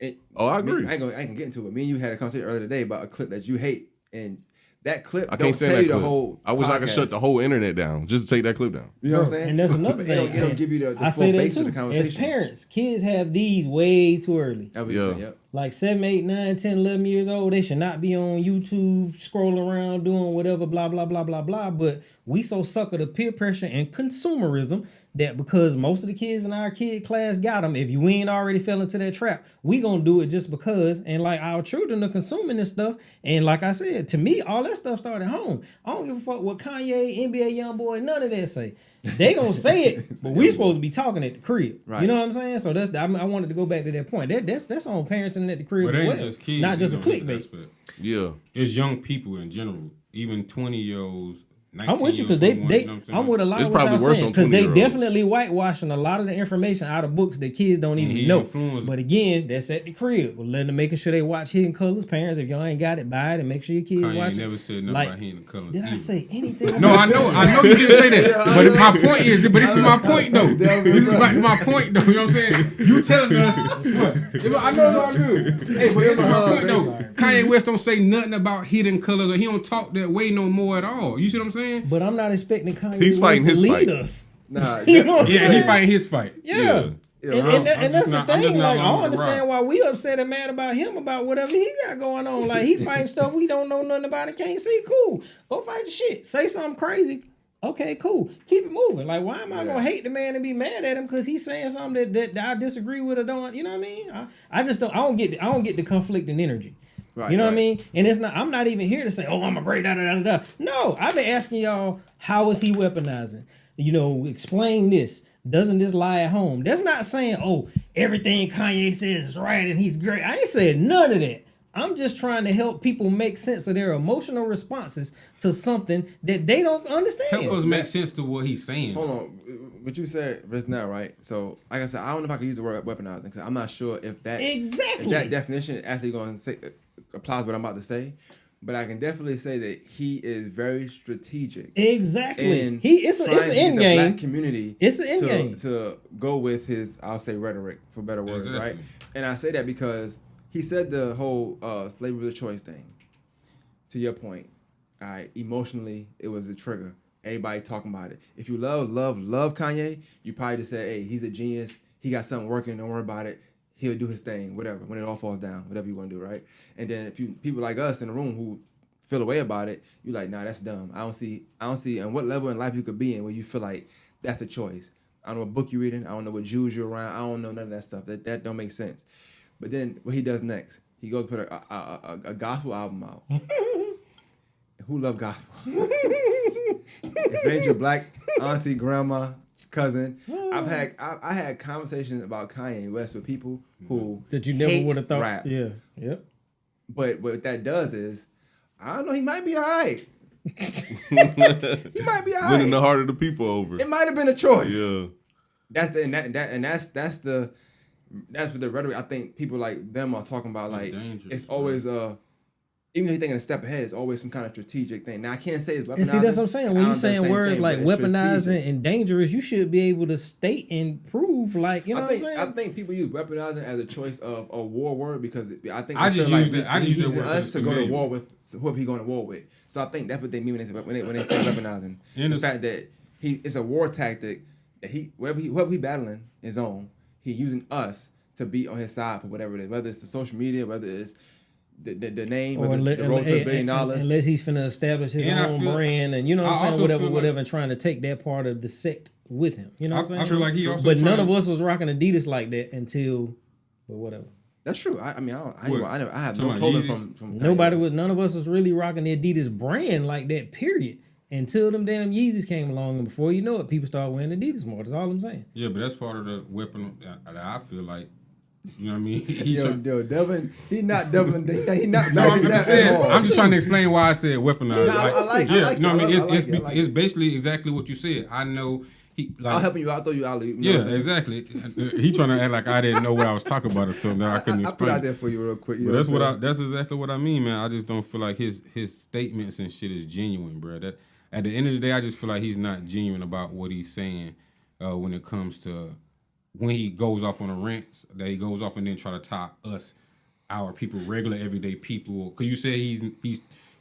I agree.
I ain't gonna get into it. Me and you had a conversation earlier today about a clip that you hate, and that clip
I
don't
can't stand
tell
that
you
clip.
the whole.
I wish I could
podcast.
shut the whole internet down just to take that clip down.
You know what I'm
Bro,
saying?
and that's another
But it
thing.
don't give you the
I
full
say that
base
too.
of the conversation.
As parents, kids have these way too early.
That's what you're saying,
Yeah.
yep.
Like 7, 8, 9, 10, 11 years old, they should not be on YouTube scrolling around doing whatever, blah, blah, blah, blah, blah. But we so sucker to peer pressure and consumerism that because most of the kids in our kid class got them, if you ain't already fell into that trap, we gonna do it just because. And like our children are consuming this stuff. And like I said, to me, all that stuff started at home. I don't give a fuck what Kanye, NBA Youngboy, none of that say. They gonna say it, but we supposed to be talking at the crib.
Right.
You know what I'm saying? So that's I wanted to go back to that point. That's on parenting at the crib
But
as
it
well.
ain't just kids.
Not just a
you know, in that
clickbait.
aspect.
Yeah.
It's young people in general, even 20-year-olds.
I'm with you because I'm with a lot
It's
of what y'all
probably worse
saying
on
because they
20-year-olds.
definitely whitewashing a lot of the information out of books that kids don't even
he
know.
influenced-
But again, that's at the crib. We're letting them making sure they watch Hidden Colors. Parents, if y'all ain't got it, buy it and make sure your kids
Kanye
watch
ain't
it.
never said nothing
Like,
about Hidden Colors.
did I
either.
say anything?
No, I know you didn't say that. But my point is, but this is my point though. This is my point though. You know what I'm saying? You telling us what? I know it's all good. Hey, but this is my point though. Kanye West don't say nothing about Hidden Colors, or he don't talk that way no more at all. You see what I'm saying?
But I'm not expecting Kanye
He's fighting
West to
his
lead
fight.
us.
Nah,
You know what I'm
Yeah,
saying?
he fighting his fight.
Yeah.
Yeah,
And
I'm
that's
just
the
not- I'm just
thing.
not
Like, I
along
don't
with the
understand
rock.
why we upset and mad about him about whatever he got going on. Like, he fighting stuff we don't know nothing about and can't see. Cool. Go fight the shit. Say something crazy. Okay, cool. Keep it moving. Like, why am I gonna hate the man and be mad at him because he's saying something that I disagree with or don't? You know what I mean? I just don't. I don't get the conflicting energy.
Right,
You know what I
right.
mean? And it's not. I'm not even here to say, "Oh, I'm a great da da da da." No, I've been asking y'all, how is he weaponizing? You know, explain this. Doesn't this lie at home? That's not saying, "Oh, everything Kanye says is right and he's great." I ain't saying none of that. I'm just trying to help people make sense of their emotional responses to something that they don't understand.
Help us make sense to what he's saying.
Hold on, what you said just now, right? So, like I said, I don't know if I can use the word weaponizing because I'm not sure if that
Exactly.
if that definition actually going to say applies what I'm about to say. But I can definitely say that he is very strategic.
Exactly.
in
It's
trying
an
to get
end
the black
game.
community.
It's an end game.
To go with his, I'll say, rhetoric for better words,
Exactly.
right? And I say that because he said the whole slavery of the choice thing. To your point, all right, emotionally, it was a trigger. Everybody talking about it. If you love Kanye, you probably just say, hey, he's a genius. He got something working. Don't worry about it. He'll do his thing, whatever. When it all falls down, whatever you want to do, right? And then if you people like us in the room who feel a way about it, you like, nah, that's dumb. I don't see and what level in life you could be in where you feel like that's a choice. I don't know what book you're reading. I don't know what Jews you're around. I don't know none of that stuff. That don't make sense. But then what he does next, he goes put a gospel album out. Who love gospel? If it ain't your black auntie, grandma, cousin, I had conversations about Kanye West with people who
that you never
hate
would have thought.
rap.
Yeah. Yep.
But what that does is, I don't know, he might be all right. He might be all
Winning the
right.
heart of the people over.
It might have been a choice.
Yeah.
That's the that's what the rhetoric. I think people like them are talking about.
It's
Like
dangerous,
it's always even if you're thinking a step ahead, it's always some kind of strategic thing. Now I can't say it's weaponizing.
And see, that's what I'm saying. When you're saying words like weaponizing
strategic.
and dangerous, you should be able to state and prove, like, you know what I'm saying?
I think people use weaponizing as a choice of a war word because I think
I
they
just
feel
use
like
that. I just
he's
use that
using
word
us to go to
familiar.
war with whoever he's going to war with. So I think that's what they mean when they say weaponizing.
And
The
it's-
fact that it's a war tactic that whoever he battling his own, he using us to be on his side for whatever it is, whether it's the social media, whether it's the name,
Or
whether it's the road to $1 billion.
unless he's finna establish his
And I
own
feel-
brand, and you know what
I
I'm saying,
also
whatever,
feel like-
whatever, and trying to take that part of the sect with him. You know what I'm saying?
I feel like he also.
But none
trying
of
to-
us was rocking Adidas like that until, but whatever.
That's true. I mean,
What?
I have
Talking
no
about
clothing
Yeezys?
from
Nobody
Kanye
was,
West.
none of us was really rocking the Adidas brand like that. Period. Until them damn Yeezys came along, and before you know it, people start wearing Adidas more. That's all I'm saying.
Yeah, but that's part of the weapon that I feel like. You know what I mean? He's
Devin, he not Devin. He not.
No, I'm,
that
just saying,
at all.
I'm just trying to explain why I said weaponized.
No, I like
yeah,
it.
you know what I mean?
I like it.
It's basically exactly what you said. I know he
I'll
like.
help you out. Throw you out.
Yeah, exactly. He trying to act like I didn't know what I was talking about or something. That I couldn't
I put
explain.
out there for you real quick.
But that's what I. That's exactly what I mean, man. I just don't feel like his statements and shit is genuine, bro. That at the end of the day, I just feel like he's not genuine about what he's saying when it comes to when he goes off on a rant. That he goes off and then try to tie us, our people, regular everyday people. Because you said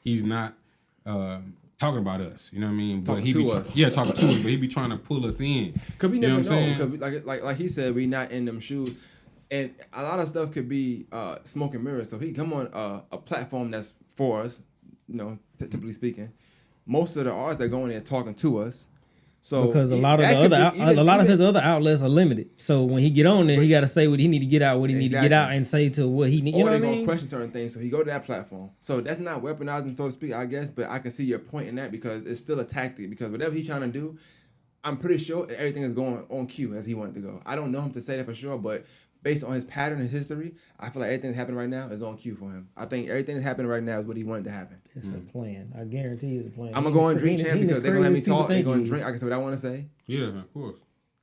he's not talking about us. You know what I mean?
Talking
he
to
be
us.
Yeah, talking to us. But he be trying to pull us in.
Cause we
You know
never
what I'm
know.
saying?
Cause like he said, we not in them shoes, and a lot of stuff could be smoke and mirrors. So he come on a platform that's for us, you know, typically speaking. Most of the artists that go in there talking to us. So
Because a lot of his other outlets are limited. So when he get on there, he got to say what he need to get out, what he need to get out, and say to what he need. You
or
know
they
what I
gonna
mean?
question certain things, so he go to that platform. So that's not weaponizing, so to speak, I guess. But I can see your point in that because it's still a tactic. Because whatever he's trying to do, I'm pretty sure everything is going on cue as he wanted to go. I don't know him to say that for sure, but based on his pattern, his history, I feel like everything that's happening right now is on cue for him. I think everything that's happening right now is what he wanted to happen.
It's a plan. I guarantee it's a plan.
I'm gonna go on Drink Champ because they're gonna let me talk. They're gonna drink. I can say what I want to say.
Yeah, of course.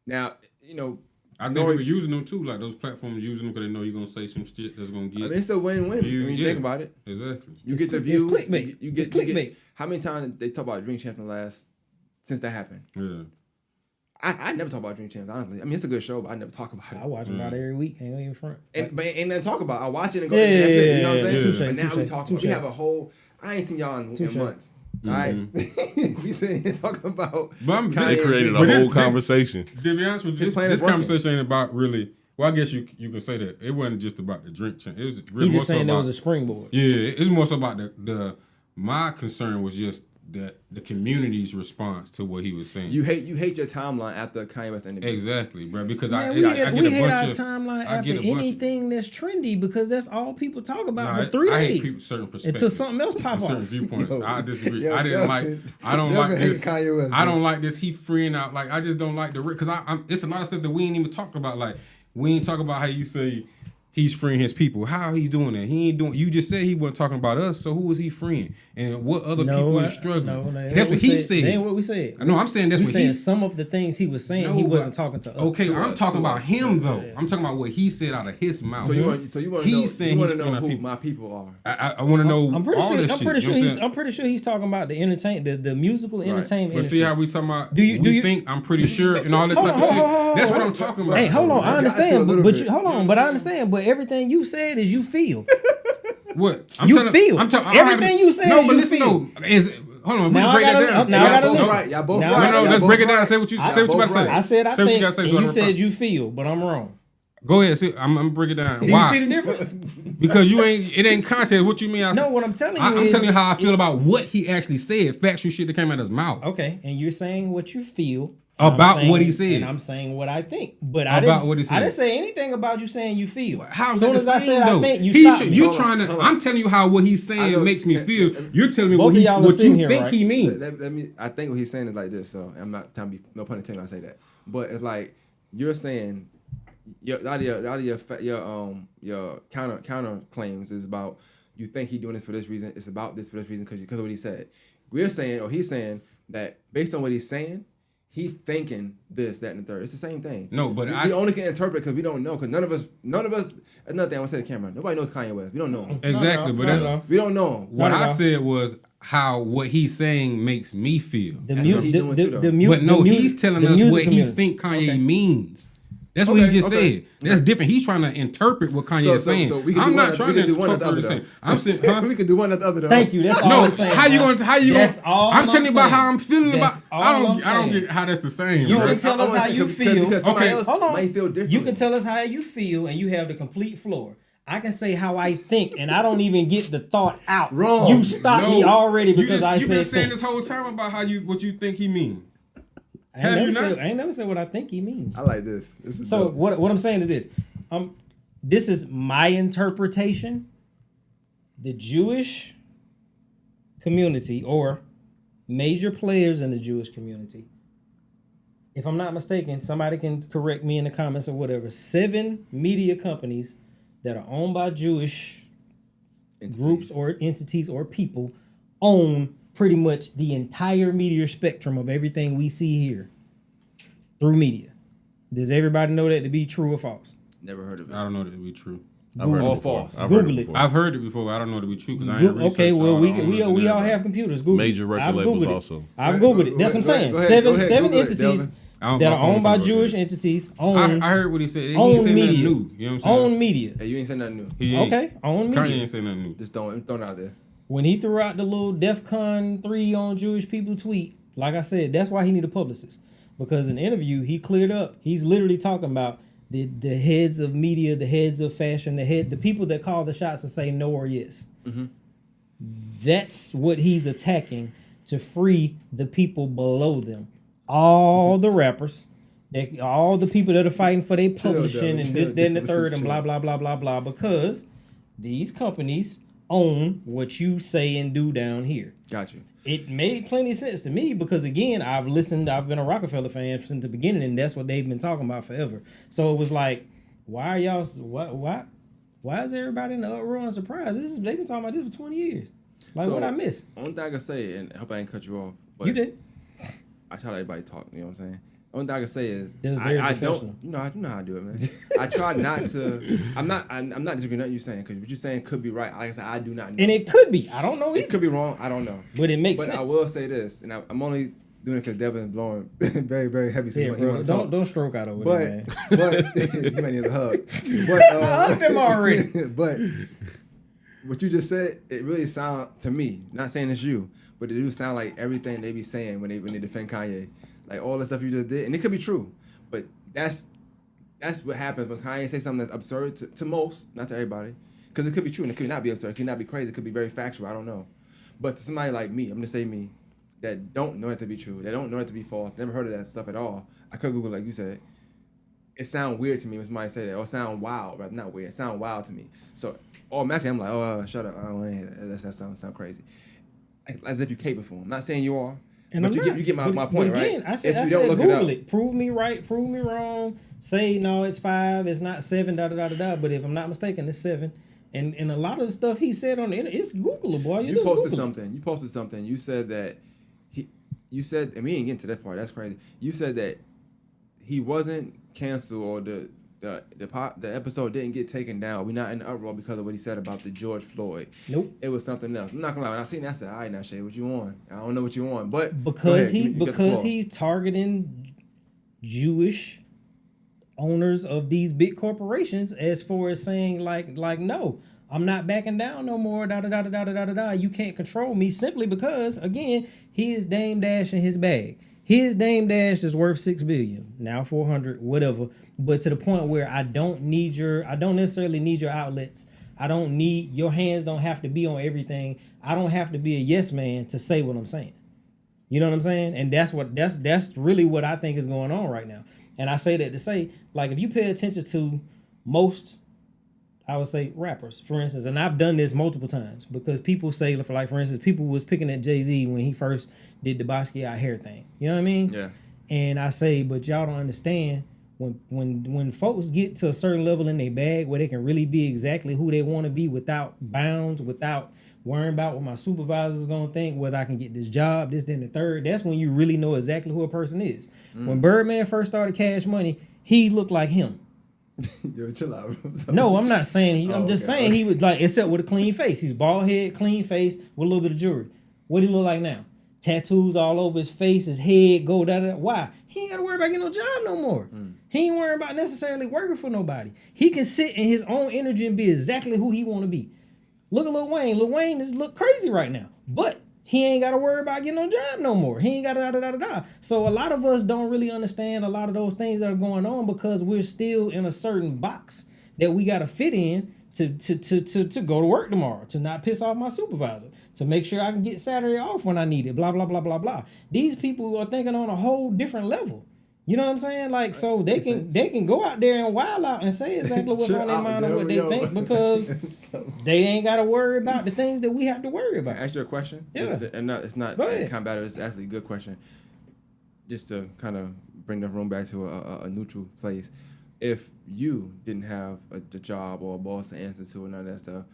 Now, you know,
I think people using them too, like those platforms using them because they know you're gonna say some shit that's gonna get.
I mean, it's a win-win
views,
when you think about it.
Exactly.
You get the
It's
views.
clickbait.
You get
It's clickbait.
how many times they talk about Drink Champ in the last since that happened?
Yeah.
I never talk about Drink Champs, honestly. I mean, it's a good show, but I never talk about
I
it.
watch about every week. Ain't even front.
But ain't nothing to talk about. I watch it and go,
Yeah,
that's it. You know what I'm
yeah,
saying?
touche,
But now we
touche,
talk.
touche.
We have a whole. I ain't seen y'all in
Touche.
months. All right, we sitting here talking about.
But I'm-
Kanye
They
They
and
created a
Drink
But
whole
this-
conversation.
To be honest with you,
His plan
this
is working.
conversation ain't about really. Well, I guess you can say that it wasn't just about the drink champ. It was really
He
more
just
so
saying that
about,
was a springboard.
Yeah, it's more so about the. My concern was just the community's response to what he was saying.
You hate your timeline after Kanye West interview.
Exactly, bro. Because
Man,
I
we
get
hate
a
our
bunch of
timeline
I
after
get a bunch of-
anything that's trendy because that's all people talk about
Nah,
for 3
I hate
days
people, certain
until
perspectives,
something else pop
certain
off.
viewpoints.
Yo,
I disagree.
yo,
I didn't like. I don't
Devin
like
hate
this.
Kanye West,
I
bro.
don't like this. He freeing out. Like I just don't like the because it's a lot of stuff that we ain't even talked about. Like we ain't talk about how you say he's freeing his people. How he's doing that? He ain't doing. You just said he wasn't talking about us. So who is he freeing? And what other people is struggling?
No,
That's what he said.
That ain't what we said.
No, I'm saying that's
we
what
saying
he's.
some of the things he was saying.
No,
he
but-
wasn't talking to us.
Okay,
To
I'm
us,
talking
to
about
us.
him though. I'm talking about what he said out of his mouth.
So you want to know?
He's saying
you want
he's
to know
freeing our
who
people.
my people are.
I want to know
I'm pretty
all
sure.
this
I'm
shit.
pretty
You know
sure
what
he's. I'm pretty sure he's talking about the the musical entertainment
But
industry.
see how we talking about?
Do you-
think I'm pretty sure and all that
Hold
type
on,
of shit?
hold on,
That's
hold
what
on.
I'm talking about.
Hey, hold on. I
got you a
understand,
little
but
bit.
you hold on. But I understand. But everything you said is you feel.
What
You feel.
I'm talking.
Everything you said
No,
is
but
you
listen.
feel.
No, is hold on. We
Now
can
I
break that
gotta-
down.
now I gotta
Y'all
listen.
both
Right, y'all both
Now-
right.
No,
Y'all
let's
both
break it down.
right.
Say what you
Y'all
say. What you
both
got to say.
right.
I said I
Say what you
think,
gotta say,
and
so I
you
don't
said
reply.
you feel, but I'm wrong.
Go ahead. See, I'm gonna break it down.
Do you
Why?
see the difference?
Because it ain't context. What you mean?
No, what I'm telling you
I'm
is
telling you how I feel about what he actually said. Factual shit that came out of his mouth.
Okay, and you're saying what you feel and I'm
About
saying-
what he said.
and I'm saying what I think. But
About
I didn't.
what he
I
said.
didn't say anything about you saying you feel.
How
as
is
soon
that
as
the
I
same,
said
though?
I think, you
He
stopped
should-
me.
You
Hold on,
trying to?
hold on.
I'm telling you how what he's
I
saying
know-
makes me
can-
feel.
can-
You're telling me
Both
what
of
he
y'all are
what
sitting
you
here,
think
right?
he mean.
Let me. I think what he's saying is like this. So I'm not trying to be no pun intended when I say that, but it's like you're saying a lot of your counter claims is about you think he doing this for this reason. It's about this for this reason because of what he said. We're saying or he's saying that based on what he's saying, he thinking this, that, and the third. It's the same thing.
No, but
we only can interpret because we don't know. Because none of us. Another thing I want to say to the camera. Nobody knows Kanye West. We don't know him.
Exactly, but that's,
We don't know him.
what I said was how what he's saying makes me feel.
The
That's what he doing too, though.
But no, he's telling us what he think Kanye means. That's what he just said. That's different. He's trying to interpret what Kanye is saying.
So we can
I'm
do
not
one,
trying
we
to
can do one or
interpret
the
what
other.
he's saying. I'm saying, huh?
We can do one or the other. Though.
Thank you. That's all
No,
I'm saying.
how you gonna?
That's all
I'm telling you about how I'm feeling
That's
about.
all
I
I'm
don't
saying.
get how that's the same.
You
bro.
can tell us how you feel.
Because somebody else
Hold on.
might feel different.
You can tell us how you feel, and you have the complete floor. I can say how I think, and I don't even get the thought out.
Wrong.
You stopped me already because
you've been
said
saying
think.
this whole time about what you think he means.
I ain't never said what I think he means.
I like this. This is
So
dope.
what I'm saying is this. This is my interpretation. The Jewish community or major players in the Jewish community, if I'm not mistaken, somebody can correct me in the comments or whatever, 7 media companies that are owned by Jewish groups or entities or people own pretty much the entire media spectrum of everything we see here through media. Does everybody know that to be true or false?
Never heard of it.
I don't know that to be true.
I've heard
All
it before.
false.
I've heard
Google it.
before.
I've heard it before, but I don't know to be true because I ain't researched
Okay, well
all the owners
we
and
all
everybody.
have computers. Google
Major
it.
record
I've
labels
Googled it.
also.
I've Googled it. That's what I'm saying.
Go ahead,
Seven
Google it,
entities
Delvin.
that
My
are
phone
owned by
finna go
Jewish
dead.
entities own
I heard what he said. He ain't
own
say nothing
media.
new. You know what I'm saying?
Own media.
Hey, you ain't saying nothing new.
He ain't.
Okay, own
Kanye
media.
ain't say nothing new.
Just throw it out there.
When he threw out the little DEFCON 3 on Jewish people tweet, like I said, that's why he need a publicist. Because in the interview, he cleared up. He's literally talking about the heads of media, the heads of fashion, the people that call the shots and say no or yes.
Mm-hmm.
That's what he's attacking to free the people below them. All the rappers, all the people that are fighting for their publishing and this, that, and the third, and blah, blah, blah, blah, blah, because these companies own what you say and do down here.
Got you.
It made plenty of sense to me because, again, I've been a Rockefeller fan since the beginning, and that's what they've been talking about forever. So it was like, why are y'all, why is everybody in the uproar and surprise? They've been talking about this for 20 years. Like,
So,
what I miss?
Only thing I can say, and I hope I ain't cut you off, but
You did.
I try to let everybody talk, you know what I'm saying? Only thing I can say is
That's very
I
professional.
don't, you know how I do it, man. I try not to. I'm not disagreeing with what you're saying because what you're saying could be right. Like I said, I do not know.
And it could be. I don't know
It
either.
could be wrong. I don't know.
But it makes
But
sense.
I will say this, and I'm only doing it because Devin is blowing very, very heavy. So
Yeah,
he
bro.
wanna talk.
Don't stroke out over
But
there, man.
you might need a hug. But
I hugged him already.
But what you just said, it really sound to me. Not saying it's you, but it do sound like everything they be saying when they defend Kanye, like all the stuff you just did, and it could be true, but that's what happens when Kanye say something that's absurd to most, not to everybody, because it could be true and it could not be absurd, it could not be crazy, it could be very factual. I don't know, but to somebody like me, I'm gonna say me, that don't know it to be true, that don't know it to be false, never heard of that stuff at all. I could Google like you said. It sound weird to me when somebody say that, or sound wild, right? Not weird. It sound wild to me. So automatically I'm like, oh, shut up. I don't want to hear that. That sound crazy. As if you caping for him. Not saying you are,
And
but
I'm
you
not.
get my point,
but again,
right?
I said,
if you don't look
Google
it up,
it. Prove me right. Prove me wrong. Say no, it's 5. It's not 7. Da da da da da. But if I'm not mistaken, it's 7. And a lot of the stuff he said on the internet, it's Googleable. Boy.
you posted something. You posted something. You said that you said, and we ain't getting to that part. That's crazy. You said that he wasn't canceled, or the episode didn't get taken down. We're not in the uproar because of what he said about the George Floyd.
Nope.
It was something else. I'm not gonna lie. When I seen that, I said, all right, now Shay, what you want? I don't know what you want, but
Because
go ahead, you get the floor.
he's targeting Jewish owners of these big corporations as far as saying like no, I'm not backing down no more. Da da da da da da da da. You can't control me simply because, again, he is Dame Dash in his bag. His Dame Dash is worth $6 billion, now 400, whatever. But to the point where I don't necessarily need your outlets. I don't need your hands. Don't have to be on everything. I don't have to be a yes man to say what I'm saying. You know what I'm saying? And that's really what I think is going on right now. And I say that to say, like, if you pay attention to most, I would say, rappers, for instance, and I've done this multiple times because people say, for instance, people was picking at Jay-Z when he first did the Basquiat hair thing. You know what I mean?
Yeah.
And I say, but y'all don't understand When folks get to a certain level in their bag where they can really be exactly who they want to be without bounds, without worrying about what my supervisor is gonna think, whether I can get this job, this, then the third. That's when you really know exactly who a person is. When Birdman first started Cash Money, he looked like him.
Yo, chill out, bro.
No, I'm not saying he. I'm just saying he was like, except with a clean face. He's bald head, clean face, with a little bit of jewelry. What do he look like now? Tattoos all over his face, his head, go da. Why? He ain't got to worry about getting no job no more. He ain't worrying about necessarily working for nobody. He can sit in his own energy and be exactly who he want to be. Look at Lil Wayne. Lil Wayne is look crazy right now, but he ain't got to worry about getting no job no more. He ain't got da. So a lot of us don't really understand a lot of those things that are going on because we're still in a certain box that we got to fit in to go to work tomorrow, to not piss off my supervisor, to make sure I can get Saturday off when I need it, blah, blah, blah, blah, blah. These people are thinking on a whole different level. You know what I'm saying? Like, so they can go out there and wild out and say exactly what's on their mind and what they think because they ain't got to worry about the things that we have to worry about.
Can I ask you a question?
Yeah.
It's not combative. It's actually a good question. Just to kind of bring the room back to a neutral place. If you didn't have a job or a boss to answer to and none of that stuff,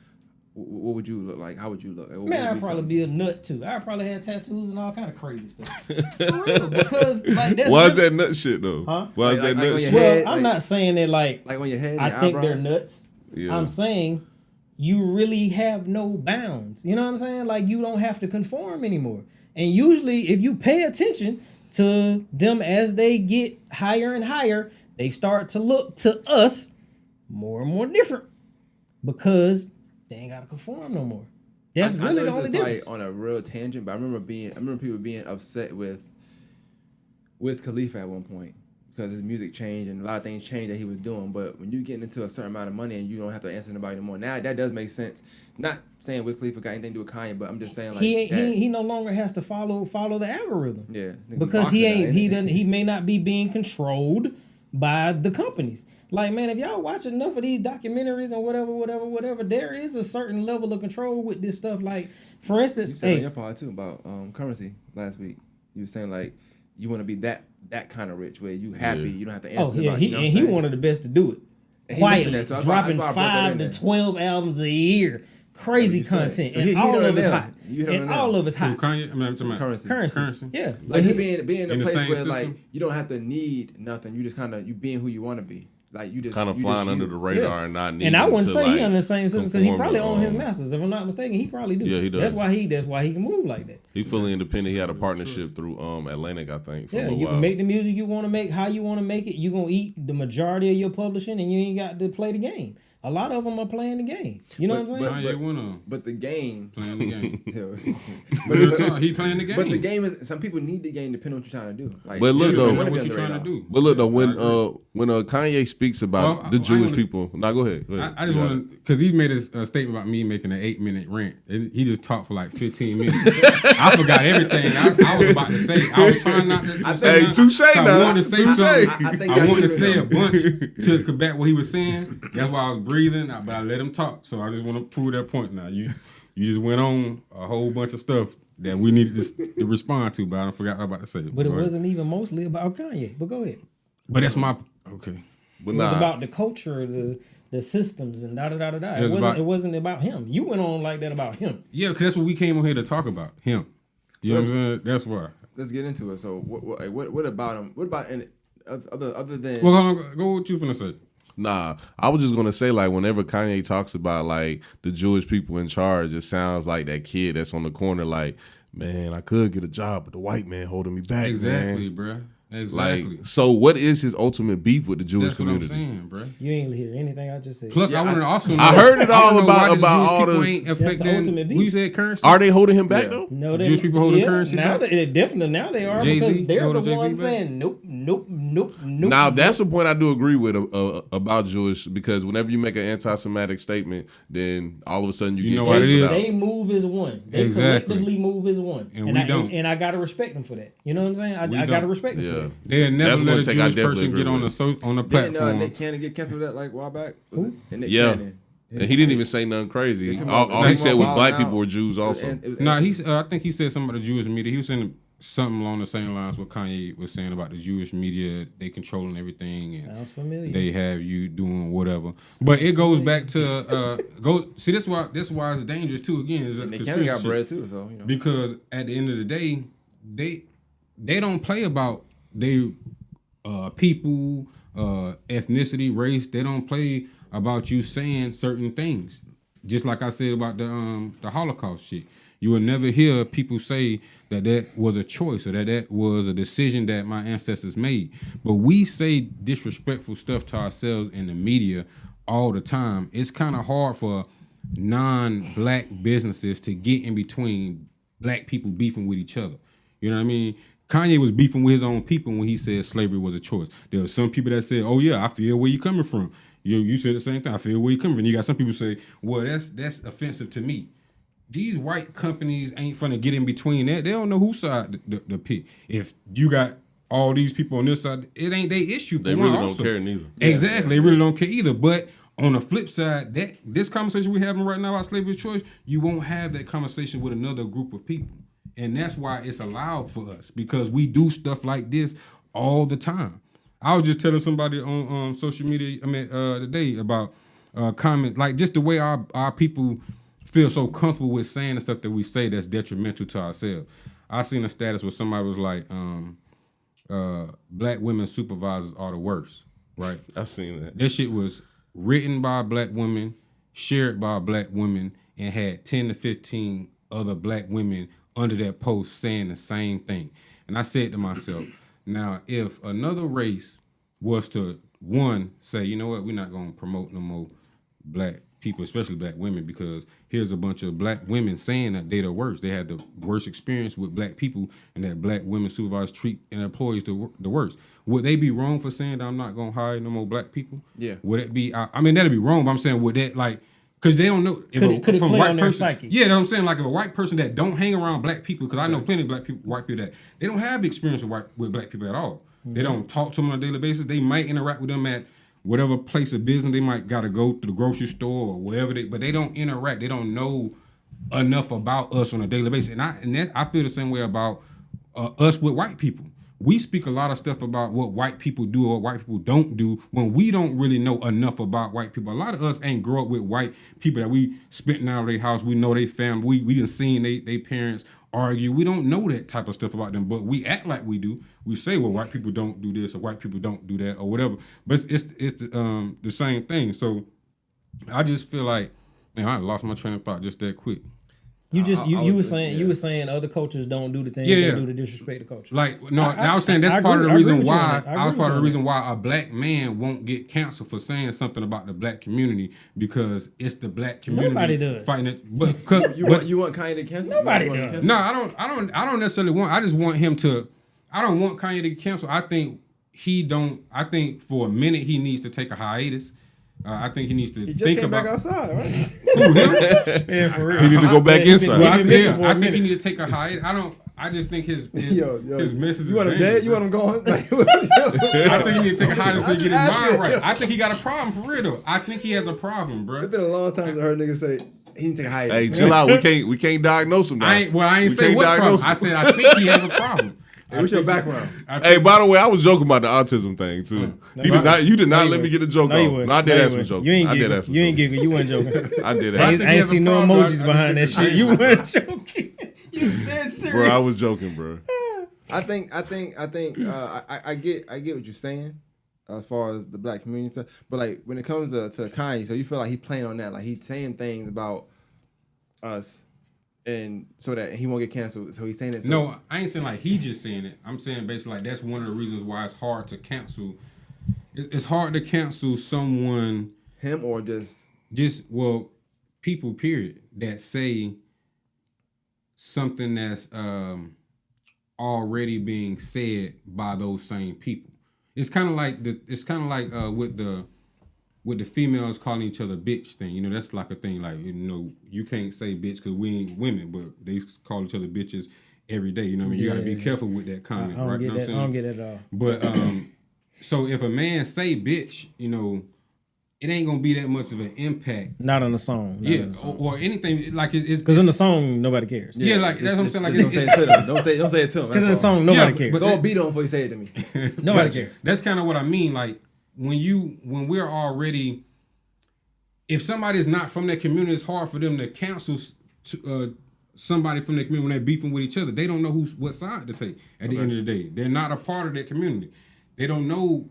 what would you look like? How would you look?
Man, I'd probably be a nut too. I'd probably have tattoos and all kind of crazy stuff. For real, because like that's
why is that nut shit though?
Huh?
Why is
Like
that
on
nut
your
shit?
head?
Well, I'm not saying that like
on your head. And
I
your
think
eyebrows?
they're nuts.
Yeah.
I'm saying you really have no bounds. You know what I'm saying? Like you don't have to conform anymore. And usually, if you pay attention to them as they get higher and higher, they start to look to us more and more different because they ain't got to conform no more. That's really the only difference.
On a real tangent, but I remember people being upset with Khalifa at one point because his music changed and a lot of things changed that he was doing. But when you get into a certain amount of money and you don't have to answer nobody anymore, now that does make sense. Not saying Wiz Khalifa got anything to do with Kanye, but I'm just saying like
he no longer has to follow the algorithm.
Yeah,
because he may not be being controlled by the companies. Like, man, if y'all watch enough of these documentaries and whatever, there is a certain level of control with this stuff. Like, for instance,
you said on your part too about currency last week. You were saying like you want to be that kind of rich where you happy, you don't have to answer.
He one of the best to do it. Quietly,
so
dropping 5 to 12 albums a year. Crazy content, and all of it's hot. All of it's hot. Currency. Yeah,
like you being in a place where like you don't have to need nothing. You just kind of you being who you want to be. Like you just
kind of flying under the radar and not needing.
And I wouldn't say
like,
he under the same system because he probably own his masters. If I'm not mistaken, he probably do.
Yeah, he does.
That's why he can move like that.
He fully independent. He had a partnership through Atlantic, I think.
Yeah, you can make the music you want to make, how you want to make it. You gonna eat the majority of your publishing, and you ain't got to play the game. A lot of them are playing the game. You know what I'm saying?
But the game
playing the game. He playing the game.
But the game is some people need the game depending on what you're trying to do. Like,
but look though,
what you trying to do.
But look though, when Kanye speaks about the Jewish people, now go ahead.
I just want to because he made a statement about me making an 8-minute rant. He just talked for like 15 minutes. I forgot everything I was about to say. I was trying not to.
Hey, touche now.
I wanted to say something. I wanted to say a bunch to combat what he was saying. That's why I was breathing, but I let him talk. So I just want to prove that point now. You just went on a whole bunch of stuff that we needed to respond to, but I forgot what I was about to say.
But it wasn't even mostly about Kanye. But go ahead.
But that's my okay.
It was about the culture, the systems, and da da da da da. It wasn't about him. You went on like that about him.
Yeah, because that's what we came on here to talk about. Him. You know what I'm saying? That's why.
Let's get into it. So what about him? What about other than?
Well, go what you finna say.
Nah, I was just gonna say like whenever Kanye talks about like the Jewish people in charge, it sounds like that kid that's on the corner like, man, I could get a job, but the white man holding me back.
Exactly,
man.
bro. Exactly.
Like, so what is his ultimate beef with the Jewish community?
That's what I'm saying, bro.
You ain't hear anything I just said.
Plus, I wanted to also know.
I heard it all about all the.
Ain't affecting,
the ultimate beef.
Who you said currency?
Are they holding him back though?
No,
Jewish people holding currency
now
back?
Now they are
Jay-Z,
because they're the
Jay-Z
ones
back?
saying nope.
Now that's the point I do agree with about Jewish because whenever you make an anti-Semitic statement, then all of a sudden you get
know what it
canceled
is?
out.
They move as one. They
Exactly.
collectively move as one.
And we don't.
And I gotta respect them for that. You know what I'm saying? I
don't.
gotta respect them for that.
They'll never let a
take I
Jewish
definitely
person get
agree
on
with.
on the
Didn't
platform.
Nick Cannon get canceled that like a while back? And Nick
Yeah.
Cannon.
And he didn't even say nothing crazy.
Yeah,
All he said was
Wild
black
Out.
people were Jews also.
And
No, I think he said something about the Jewish media. He was saying something along the same lines what Kanye was saying about the Jewish media, they controlling everything. And
Sounds familiar.
they have you doing whatever. But it goes back to see this why it's dangerous too. Again, is
And they kind of got bread too, so
because at the end of the day, they don't play about they people, ethnicity, race. They don't play about you saying certain things. Just like I said about the Holocaust shit. You will never hear people say that was a choice or that was a decision that my ancestors made. But we say disrespectful stuff to ourselves in the media all the time. It's kind of hard for non-black businesses to get in between black people beefing with each other. You know what I mean? Kanye was beefing with his own people when he said slavery was a choice. There were some people that said, "Oh yeah, I feel where you're coming from." You said the same thing. I feel where you're coming from. You got some people say, "Well, that's offensive to me." These white companies ain't finna get in between that. They don't know whose side the pick. If you got all these people on this side, it ain't their issue.
They really don't care neither.
Exactly, they really don't care either. But on the flip side, that this conversation we're having right now about slavery choice, you won't have that conversation with another group of people, and that's why it's allowed for us because we do stuff like this all the time. I was just telling somebody on social media, today about comment like just the way our people feel so comfortable with saying the stuff that we say that's detrimental to ourselves. I seen a status where somebody was like, black women supervisors are the worst, right?
I seen that.
That shit was written by black women, shared by black women, and had 10 to 15 other black women under that post saying the same thing. And I said to myself, now, if another race was to, one, say, you know what, we're not going to promote no more black people, especially black women, because here's a bunch of black women saying that they're the worst. They had the worst experience with black people and that black women supervisors treat and employees the worst. Would they be wrong for saying that I'm not going to hire no more black people?
Yeah.
Would it be, I mean, that'd be wrong, but I'm saying, would that, like, because they don't know.
Could it play on their psyche?
Yeah, you know what I'm saying? Like if a white person that don't hang around black people, because I know plenty of white people that they don't have experience with black people at all. Mm-hmm. They don't talk to them on a daily basis. They might interact with them at whatever place of business. They might got to go to the grocery store or wherever but they don't interact. They don't know enough about us on a daily basis. And I feel the same way about us with white people. We speak a lot of stuff about what white people do or what white people don't do when we don't really know enough about white people. A lot of us ain't grow up with white people that we spent out of their house. We know they family. We done seen they parents argue. We don't know that type of stuff about them, but we act like we do. We say, well, white people don't do this or white people don't do that or whatever. But it's the same thing. So I just feel like, man, I lost my train of thought just that quick.
You were saying other cultures don't do the things they do to disrespect the culture.
Like I was saying that's part of the reason why a black man won't get canceled for saying something about the black community because it's the black community
Nobody does.
fighting it. But
you want Kanye to cancel?
Nobody does.
No, I don't necessarily want. I just want him to. I don't want Kanye to cancel. I think for a minute he needs to take a hiatus. I think he needs to think about.
He just came back outside, right?
Yeah, for real.
He need to go back inside.
I think he need to take a hiatus. I just think his message.
You want him dead? You want him gone?
I think he need to take a hiatus so he get his mind right. I think he got a problem for real though. I think he has a problem, bro.
It's been a long time since I heard niggas say he need to take a hiatus.
Hey, chill out. We can't diagnose him now.
I ain't say what problem. I said I think he has a problem.
Hey, what's your background?
Hey, by the way, I was joking about the autism thing too. You did not let me get a joke off. I did ask for joking.
You ain't giggling. You weren't joking.
I did.
I ain't seen no emojis behind that shit. You weren't joking. You dead serious.
Bro, I was joking, bro.
I think I get what you're saying as far as the black community stuff. But like when it comes to Kanye, so you feel like he playing on that, like he's saying things about us. And so that he won't get canceled. So he's saying it. So
no, I ain't saying like he just saying it. I'm saying basically like that's one of the reasons why it's hard to cancel. It's hard to cancel someone.
Him or just
people period that say something that's already being said by those same people. It's kind of like with the females calling each other bitch thing, you know, that's like a thing. Like, you know, you can't say bitch because we ain't women, but they call each other bitches every day. You know what I mean? You got to be careful with that comment, right?
I don't get that at all.
But so if a man say bitch, you know, it ain't gonna be that much of an impact.
Not on the song.
Yeah, or anything like it's
because in the song nobody cares.
Yeah, like that's what I'm saying. Like
don't say it to them. Don't say it to them.
Because in the song nobody cares.
but
Go beat on before you say it to me.
Nobody cares.
That's kind of what I mean. Like when we're already, if somebody's not from that community, it's hard for them to cancel somebody from that community when they're beefing with each other. They don't know what side to take at the end of the day. They're not a part of that community. They don't know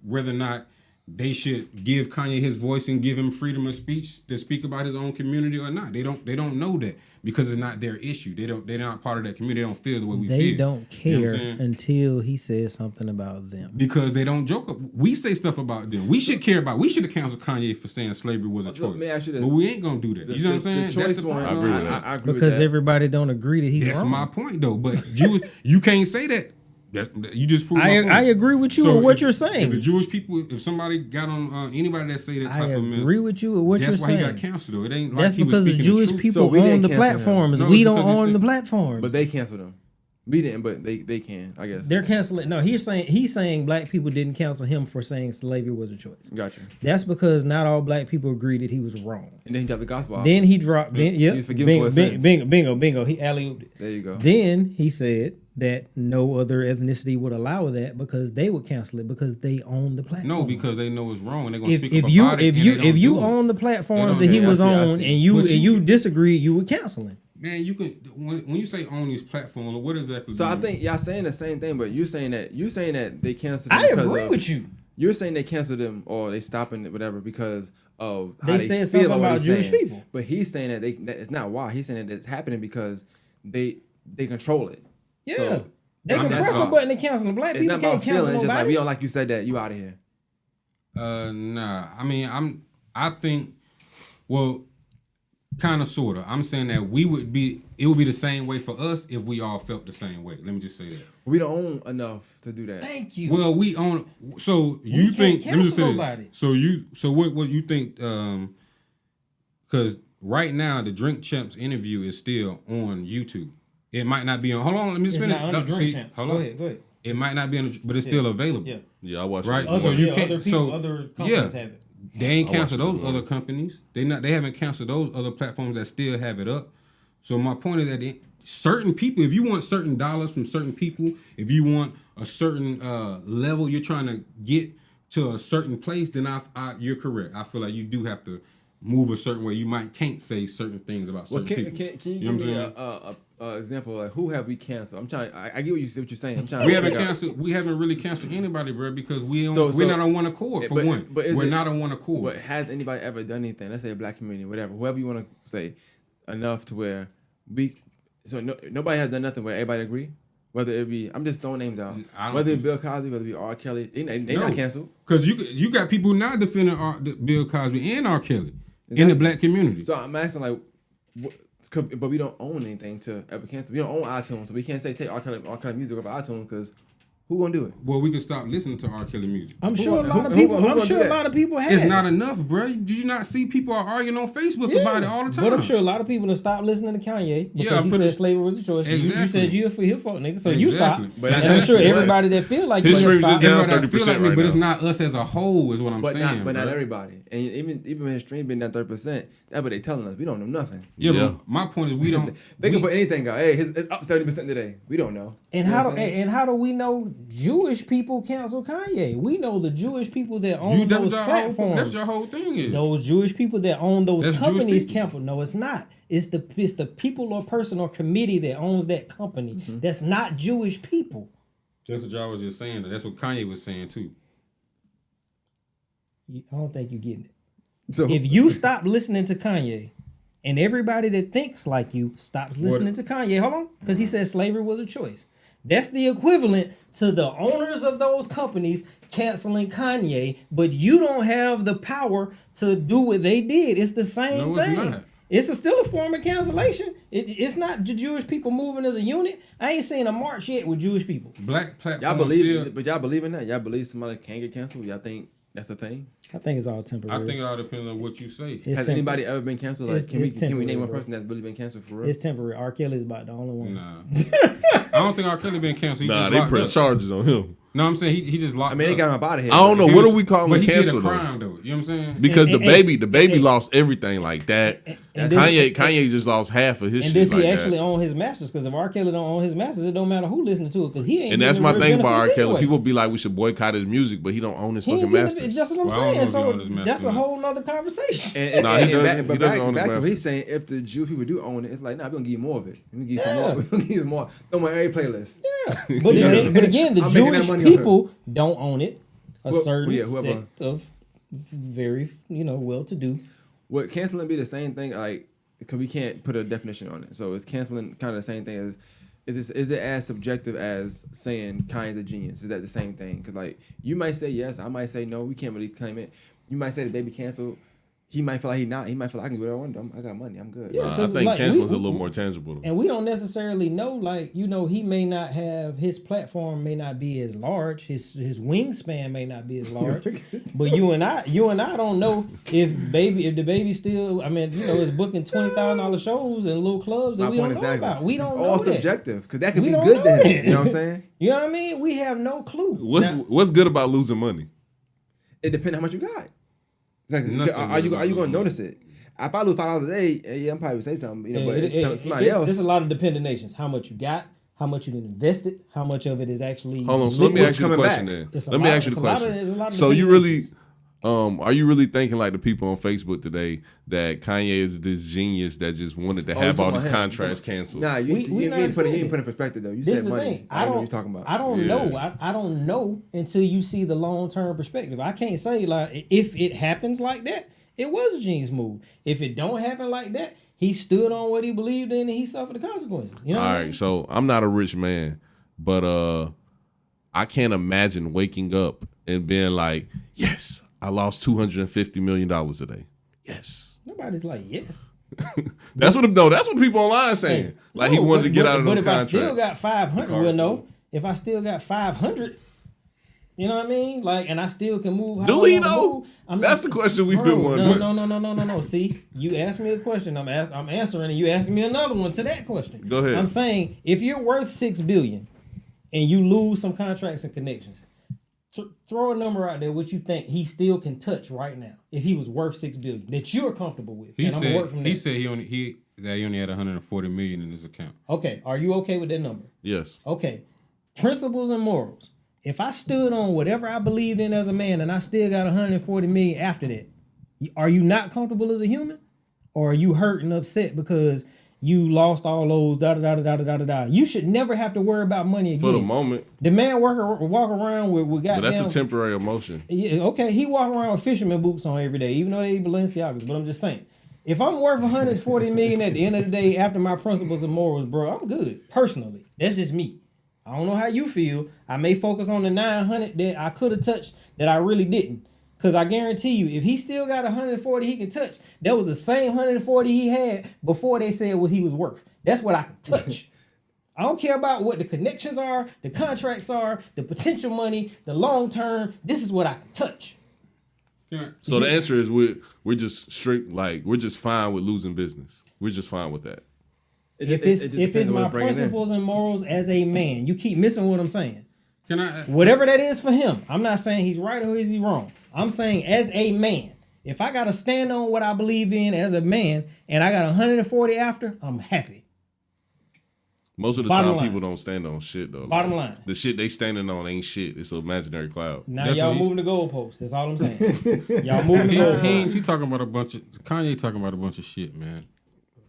whether or not they should give Kanye his voice and give him freedom of speech to speak about his own community or not. They don't know that because it's not their issue. They're not part of that community. They don't feel the way we feel.
They don't care
You know what I'm saying?
until he says something about them.
Because they don't joke. We say stuff about them. We should care about. We should have canceled Kanye for saying slavery was a choice.
Let me ask you this.
But we ain't gonna do that. You know what I'm saying?
The choice
That's the
one.
point.
I agree with that.
I agree
Because
with that.
everybody don't agree that he's
That's
wrong.
my point though. But you can't say that. You just proved my point.
I agree with you
So
with what
if-
you're
If the
saying.
Jewish people, if somebody got on anybody that say that type
I
of mess,
agree with you with what you're
that's why
saying.
he got canceled though. It ain't like
That's
he was
because the
speaking
Jewish
truth.
people
we
own
didn't
the
cancel him.
platforms.
No,
We
it's
don't
because he
own
said-
the platforms.
But they canceled him. We didn't, but they can. I guess.
They're canceling. No, he's saying black people didn't cancel him for saying slavery was a choice.
Gotcha.
That's because not all black people agreed that he was wrong.
And then he dropped the gospel. album.
Then he dropped.
He's forgiven for his sins.
Bingo. He alley-ooped it.
There you go.
Then he said that no other ethnicity would allow that because they would cancel it because they own the platform.
No, because they know it's wrong and they're gonna speak
if
up
you
about it.
if
and
you
they don't
if you
do it.
own the platforms
They
that he
don't-
was
I
on
see.
and you
But
disagreed, you would cancel him.
Man, you can when you say own these platforms, what exactly?
So
do
I
you
think y'all saying the same thing, but you're saying that they canceled.
I
because
agree
of-
with you.
You're saying they canceled him or they stopping it, whatever, because of how
They said
feel
something
what
about
he's
Jewish
saying.
people.
But he's saying that it's not why. He's saying that it's happening because they control it.
Yeah,
So,
they can
that's
press a
all.
button and cancel them. Black
It's
people
not
can't
about
cancel
feeling. It's just like
nobody.
we don't like you said that you out of here.
Nah. I mean, I think, well, kind of, sort of. I'm saying that it would be the same way for us if we all felt the same way. Let me just say that.
We don't own enough to do that.
Thank you.
Well, we own. So you
can't
think? Let me just say
cancel
this.
nobody.
So what you think? Because right now the Drink Champs interview is still on YouTube. It might not be on. Hold on, let me just
It's
finish.
not on the
No,
Drink
see,
Champs.
hold
Go
on.
ahead.
It might not be on, but it's still available.
Yeah.
Yeah, I watched
Right.
it.
So you can't.
Other people,
so
other companies have it.
They ain't
I watched
canceled
it
those
before.
other companies. They haven't canceled those other platforms that still have it up. So my point is that certain people, if you want certain dollars from certain people, if you want a certain level you're trying to get to a certain place, then you're correct. I feel like you do have to move a certain way. You can't say certain things about certain
Well,
people.
can you
know
give me
what I'm
a example? Like who have we canceled? I'm trying. I get what you're saying. I'm trying.
We
to
haven't
figure out-
canceled. We haven't really canceled anybody, bro, because we're
So-
not on one accord. For
but-
one,
but is
we're
it-
not on one accord.
But has anybody ever done anything? Let's say a black community, whatever, whoever you want to say, enough to where nobody has done nothing where everybody agree. Whether it be, I'm just throwing names out.
I don't
Whether
think
it's Bill Cosby, whether it be R. Kelly, they
No.
not canceled.
Because you got people now defending Bill Cosby and R. Kelly in the
Exactly.
black community.
So I'm asking like, but we don't own anything to ever cancel. We don't own iTunes, so we can't say take R. Kelly music off of iTunes because who gonna do it?
Well, we can stop listening to R. Kelly music.
I'm sure a
who-
lot of
who-
people.
who
I'm
gonna
sure
do
a
that?
lot of people have.
It's not enough, bro. Did you not see people are arguing on Facebook about it all the time?
But I'm sure a lot of people have stopped listening to Kanye because
Yeah,
he
but
said
it's-
slavery was a choice. You
Exactly.
said you're for his fault, nigga. So you
Exactly.
stopped.
But
And
I-
I'm sure
but-
everybody that feel like
His
you
streams
stopped.
is down
Everybody that feel
30%
like me,
right
but it's
now.
not us as a whole, is what I'm
But
saying.
not
bro.
everybody. And even when his stream been down 30%, that's what they telling us. We don't know nothing.
Yeah,
Yeah.
but my point is we don't.
They can put anything out. Hey, it's up 70% today. We don't know.
And
You know
how
what
do
I'm saying?
and how do we know Jewish people cancel Kanye? We know the Jewish people that own
That's
those
your
platforms.
whole. That's your whole thing. Is
Those Jewish people that own those
That's Jewish
companies
people.
cancel. No, it's not. It's the people or person or committee that owns that company.
Mm-hmm.
That's not Jewish people.
that's what y'all was just saying. That's what Kanye was saying too.
I don't think you're getting it.
So
If you stop listening to Kanye, and everybody that thinks like you stops listening to Kanye, hold on, because he said slavery was a choice. That's the equivalent to the owners of those companies canceling Kanye, but you don't have the power to do what they did. It's the same
No, it's
thing.
not.
It's still a form of cancellation. It's not the Jewish people moving as a unit. I ain't seen a march yet with Jewish people.
Black platform.
y'all believe,
still,
but y'all believe in that? Y'all believe somebody can get canceled? Y'all think that's a thing?
I think it's all temporary.
I think it all depends on what you say.
It's
Has
temporary.
anybody ever been canceled? Like,
It's
can we
temporary,
name one
bro.
person that's really been canceled for real?
It's temporary. R. Kelly's about the only one.
Nah, I don't think R. Kelly been canceled. He
Nah,
just
they
locked
press
up.
charges on him.
No, I'm saying he just locked.
I mean, they got him up out of here.
I don't know.
He
What
was-
are we calling
but he did
cancel
a
though?
crime though. You know what I'm saying?
Because
And-
the baby
and-
lost everything like that.
and this-
Kanye just lost half of his
And
shit
does he
like
actually
that.
own his masters? Because if R. Kelly don't own his masters, it don't matter who listening to it. Because he ain't.
And that's
getting
my
his
thing about R.
benefits
Kelly.
anyway.
People be like, we should boycott his music, but he don't own his
He
fucking
ain't getting
masters.
That's what I'm
Well, I don't know
saying.
if he
So
own his masters
that's a
or not.
whole nother conversation.
Nah, he doesn't-
But
he doesn't own
back
his
to what
masters.
he's saying. If the Jewish people do own it, it's like, nah, we're gonna give you more of it. We're gonna give you some
Yeah.
more. We're gonna give you some more. Throw them on every playlist.
But, but again, the
I'm making that
Jewish
money on her.
people don't own it. A
Well,
certain
yeah, whoever.
sect of very, well-to-do.
Would canceling be the same thing? Like, because we can't put a definition on it. So is canceling kind of the same thing as? Is it as subjective as saying Kanye's a genius? Is that the same thing? Because like you might say yes, I might say no. We can't really claim it. You might say the baby canceled. He might feel like he not. He might feel like I can do whatever I want. I got money. I'm good.
Yeah.
I
'cause,
think
like,
canceling's
we-
a little more tangible. Though.
And we don't necessarily know, like, he may not have, his platform may not be as large, his wingspan may not be as large, but you and I don't know if the baby still, I mean, is booking $20,000 shows in little clubs that
My
we
point
don't know
exactly.
about. We don't
it's
know
all
that.
subjective because that could
We
be
don't
good
know
to him.
that.
You know what I'm saying?
You know what I mean? We have no clue.
What's good about losing money?
It depends how much you got. Like,
Nothing
are you
good about
going to
losing
notice it? If I lose $5 a day, yeah, I'm probably say something. But somebody
it's,
else.
It's a lot of dependent nations. How much you got, how much you invested, how much of it is actually.
Hold on. So let me
What's
ask you the
coming
question
back?
then.
It's a
Let me
lot-
ask you
it's
the
a lot of-
question.
there's a lot of
So you
dependent
really,
nations.
are you really thinking like the people on Facebook today that Kanye is this genius that just wanted to have
you
all
talking
these
about him.
contracts canceled?
Nah, you
We
ain't
never
put
said
it
it.
in perspective though. You
This
said
is the
money.
thing.
I don't know what you're talking about.
I don't
Yeah.
know. I don't know until you see the long term perspective. I can't say like if it happens like that, it was a genius move. If it don't happen like that, he stood on what he believed in and he suffered the consequences. You know
All
what I
right,
mean?
so I'm not a rich man, but I can't imagine waking up and being like, yes, I lost $250 million today. Yes.
Nobody's like, yes.
That's what people online saying. Like he
No,
wanted to get out of those
But if
contracts.
I still got 500, well, no. If I still got 500, you know what I mean? Like, and I still can move. How
Do
I
he
wanna
though?
move, I'm
That's
not-
the question we've
Bro,
been wondering.
No. See, you asked me a question. I'm answering, and you asking me another one to that question.
Go ahead.
I'm saying if you're worth $6 billion and you lose some contracts and connections, throw a number out there what you think he still can touch right now if he was worth $6 billion that you're comfortable with.
He
and I'm gonna work from
said
there.
he said he only had 140 million in his account.
Okay, are you okay with that number?
Yes.
Okay, principles and morals. If I stood on whatever I believed in as a man and I still got 140 million after that, are you not comfortable as a human? Or are you hurt and upset because you lost all those da-da-da-da-da-da-da? You should never have to worry about money again.
For the moment.
The man walk around with
But
goddamn...
that's a temporary emotion.
Yeah, okay, he walk around with fisherman boots on every day, even though they Balenciagas. But I'm just saying, if I'm worth 140 million at the end of the day after my principles and morals, bro, I'm good. Personally, that's just me. I don't know how you feel. I may focus on the 900 that I could have touched that I really didn't. Because I guarantee you, if he still got 140 he can touch, that was the same 140 he had before they said what he was worth. That's what I can touch. I don't care about what the connections are, the contracts are, the potential money, the long term. This is what I can touch.
Yeah.
So the answer is we're just straight, like we're just fine with losing business. We're just fine with that.
If it's my principles and morals as a man, you keep missing what I'm saying.
Can I?
Whatever that is for him, I'm not saying he's right or is he wrong. I'm saying as a man, if I got to stand on what I believe in as a man and I got 140 after, I'm happy.
Most of the
Bottom
time,
line.
people don't stand on shit though.
Bottom
Like,
line.
the shit they standing on ain't shit. It's an imaginary cloud.
Now
That's
y'all
what he's-
moving the goalposts. That's all I'm saying. Y'all moving the goalposts.
He talking about a bunch of Kanye talking about a bunch of shit, man.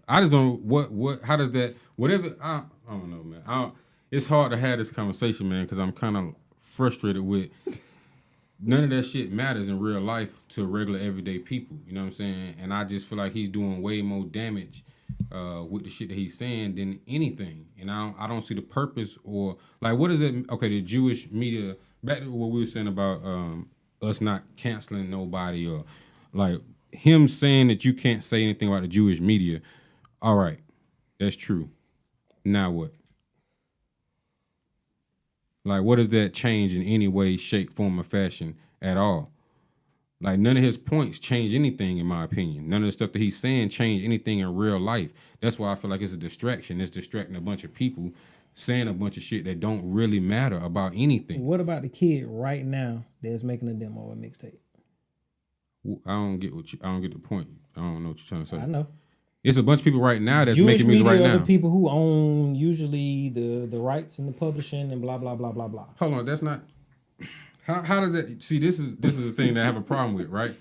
I just don't what how does that whatever I don't know, man. It's hard to have this conversation, man, because I'm kind of frustrated with none of that shit matters in real life to regular everyday people. You know what I'm saying? And I just feel like he's doing way more damage with the shit that he's saying than anything. And I don't see the purpose or like what is it? Okay, the Jewish media. Back to what we were saying about us not canceling nobody or like him saying that you can't say anything about the Jewish media. All right, that's true. Now what? Like, what does that change in any way, shape, form, or fashion at all? Like, none of his points change anything, in my opinion. None of the stuff that he's saying change anything in real life. That's why I feel like it's a distraction. It's distracting a bunch of people saying a bunch of shit that don't really matter about anything.
What about the kid right now that's making a demo or mixtape?
I don't get the point. I don't know what you're trying to say.
I know.
It's a bunch of people right now that's
Jewish
making music
media
right
are
now.
the people who own usually the rights and the publishing and blah blah blah blah blah.
Hold on, that's not. How does that? See, this is the thing that I have a problem with, right?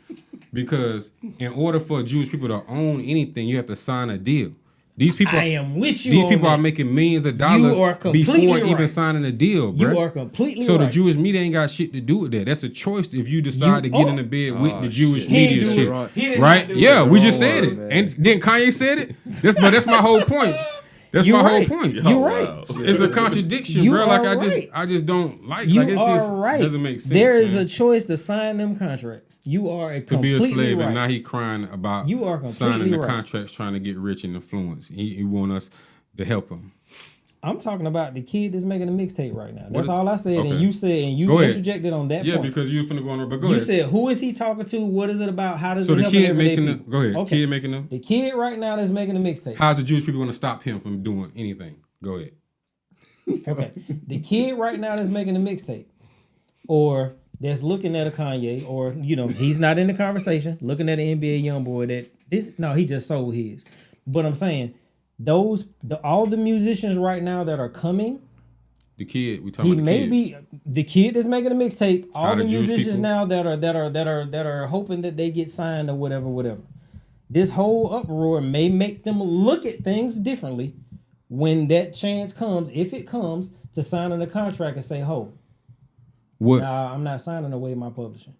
Because in order for Jewish people to own anything, you have to sign a deal. These people,
I am with you.
These
on
people
that.
are making millions of dollars
You are completely
before even
right.
signing a deal, bro.
You are completely
so
right.
the Jewish media ain't got shit to do with that. That's a choice if you decide to get in the bed with the Jewish
shit.
media
He
shit,
didn't do it.
right?
He didn't do
Yeah,
it.
we just
Wrong
said
word,
it,
man.
and then Kanye said it. That's my whole point. That's
You're
my
right.
whole point.
You're right.
Wow.
It's a contradiction,
You
bro. Like
are right.
I just don't like.
You
like it
are
just
right.
doesn't make sense.
There is
man.
a choice to sign them contracts. You are
To be
completely
a slave,
right.
and now he crying about
You are completely
signing the
right.
contracts, trying to get rich and influence. He want us to help him.
I'm talking about the kid that's making a mixtape right now. That's
What-
all I said,
okay.
and you said, and you
Go ahead.
interjected on that
Yeah,
point.
because you're finna go on. But go
You
ahead.
said, who is he talking to? What is it about? How does
So
it
the
help
kid
everyday
making the
people?
go ahead.
Okay.
Kid making them.
The kid right now that's making a mixtape.
How's the Jewish people gonna stop him from doing anything? Go ahead.
Okay. The kid right now that's making a mixtape, or that's looking at a Kanye, or he's not in the conversation, looking at an NBA young boy he just sold his. But I'm saying all the musicians right now that are coming,
The kid. We talking
he
about
may
the kid.
be the kid that's making a mixtape. All
How
the
the Jewish
musicians
people-
now that are hoping that they get signed or whatever. This whole uproar may make them look at things differently when that chance comes, if it comes, to signing a contract and say, "Ho,
What?
nah, I'm not signing away my publishing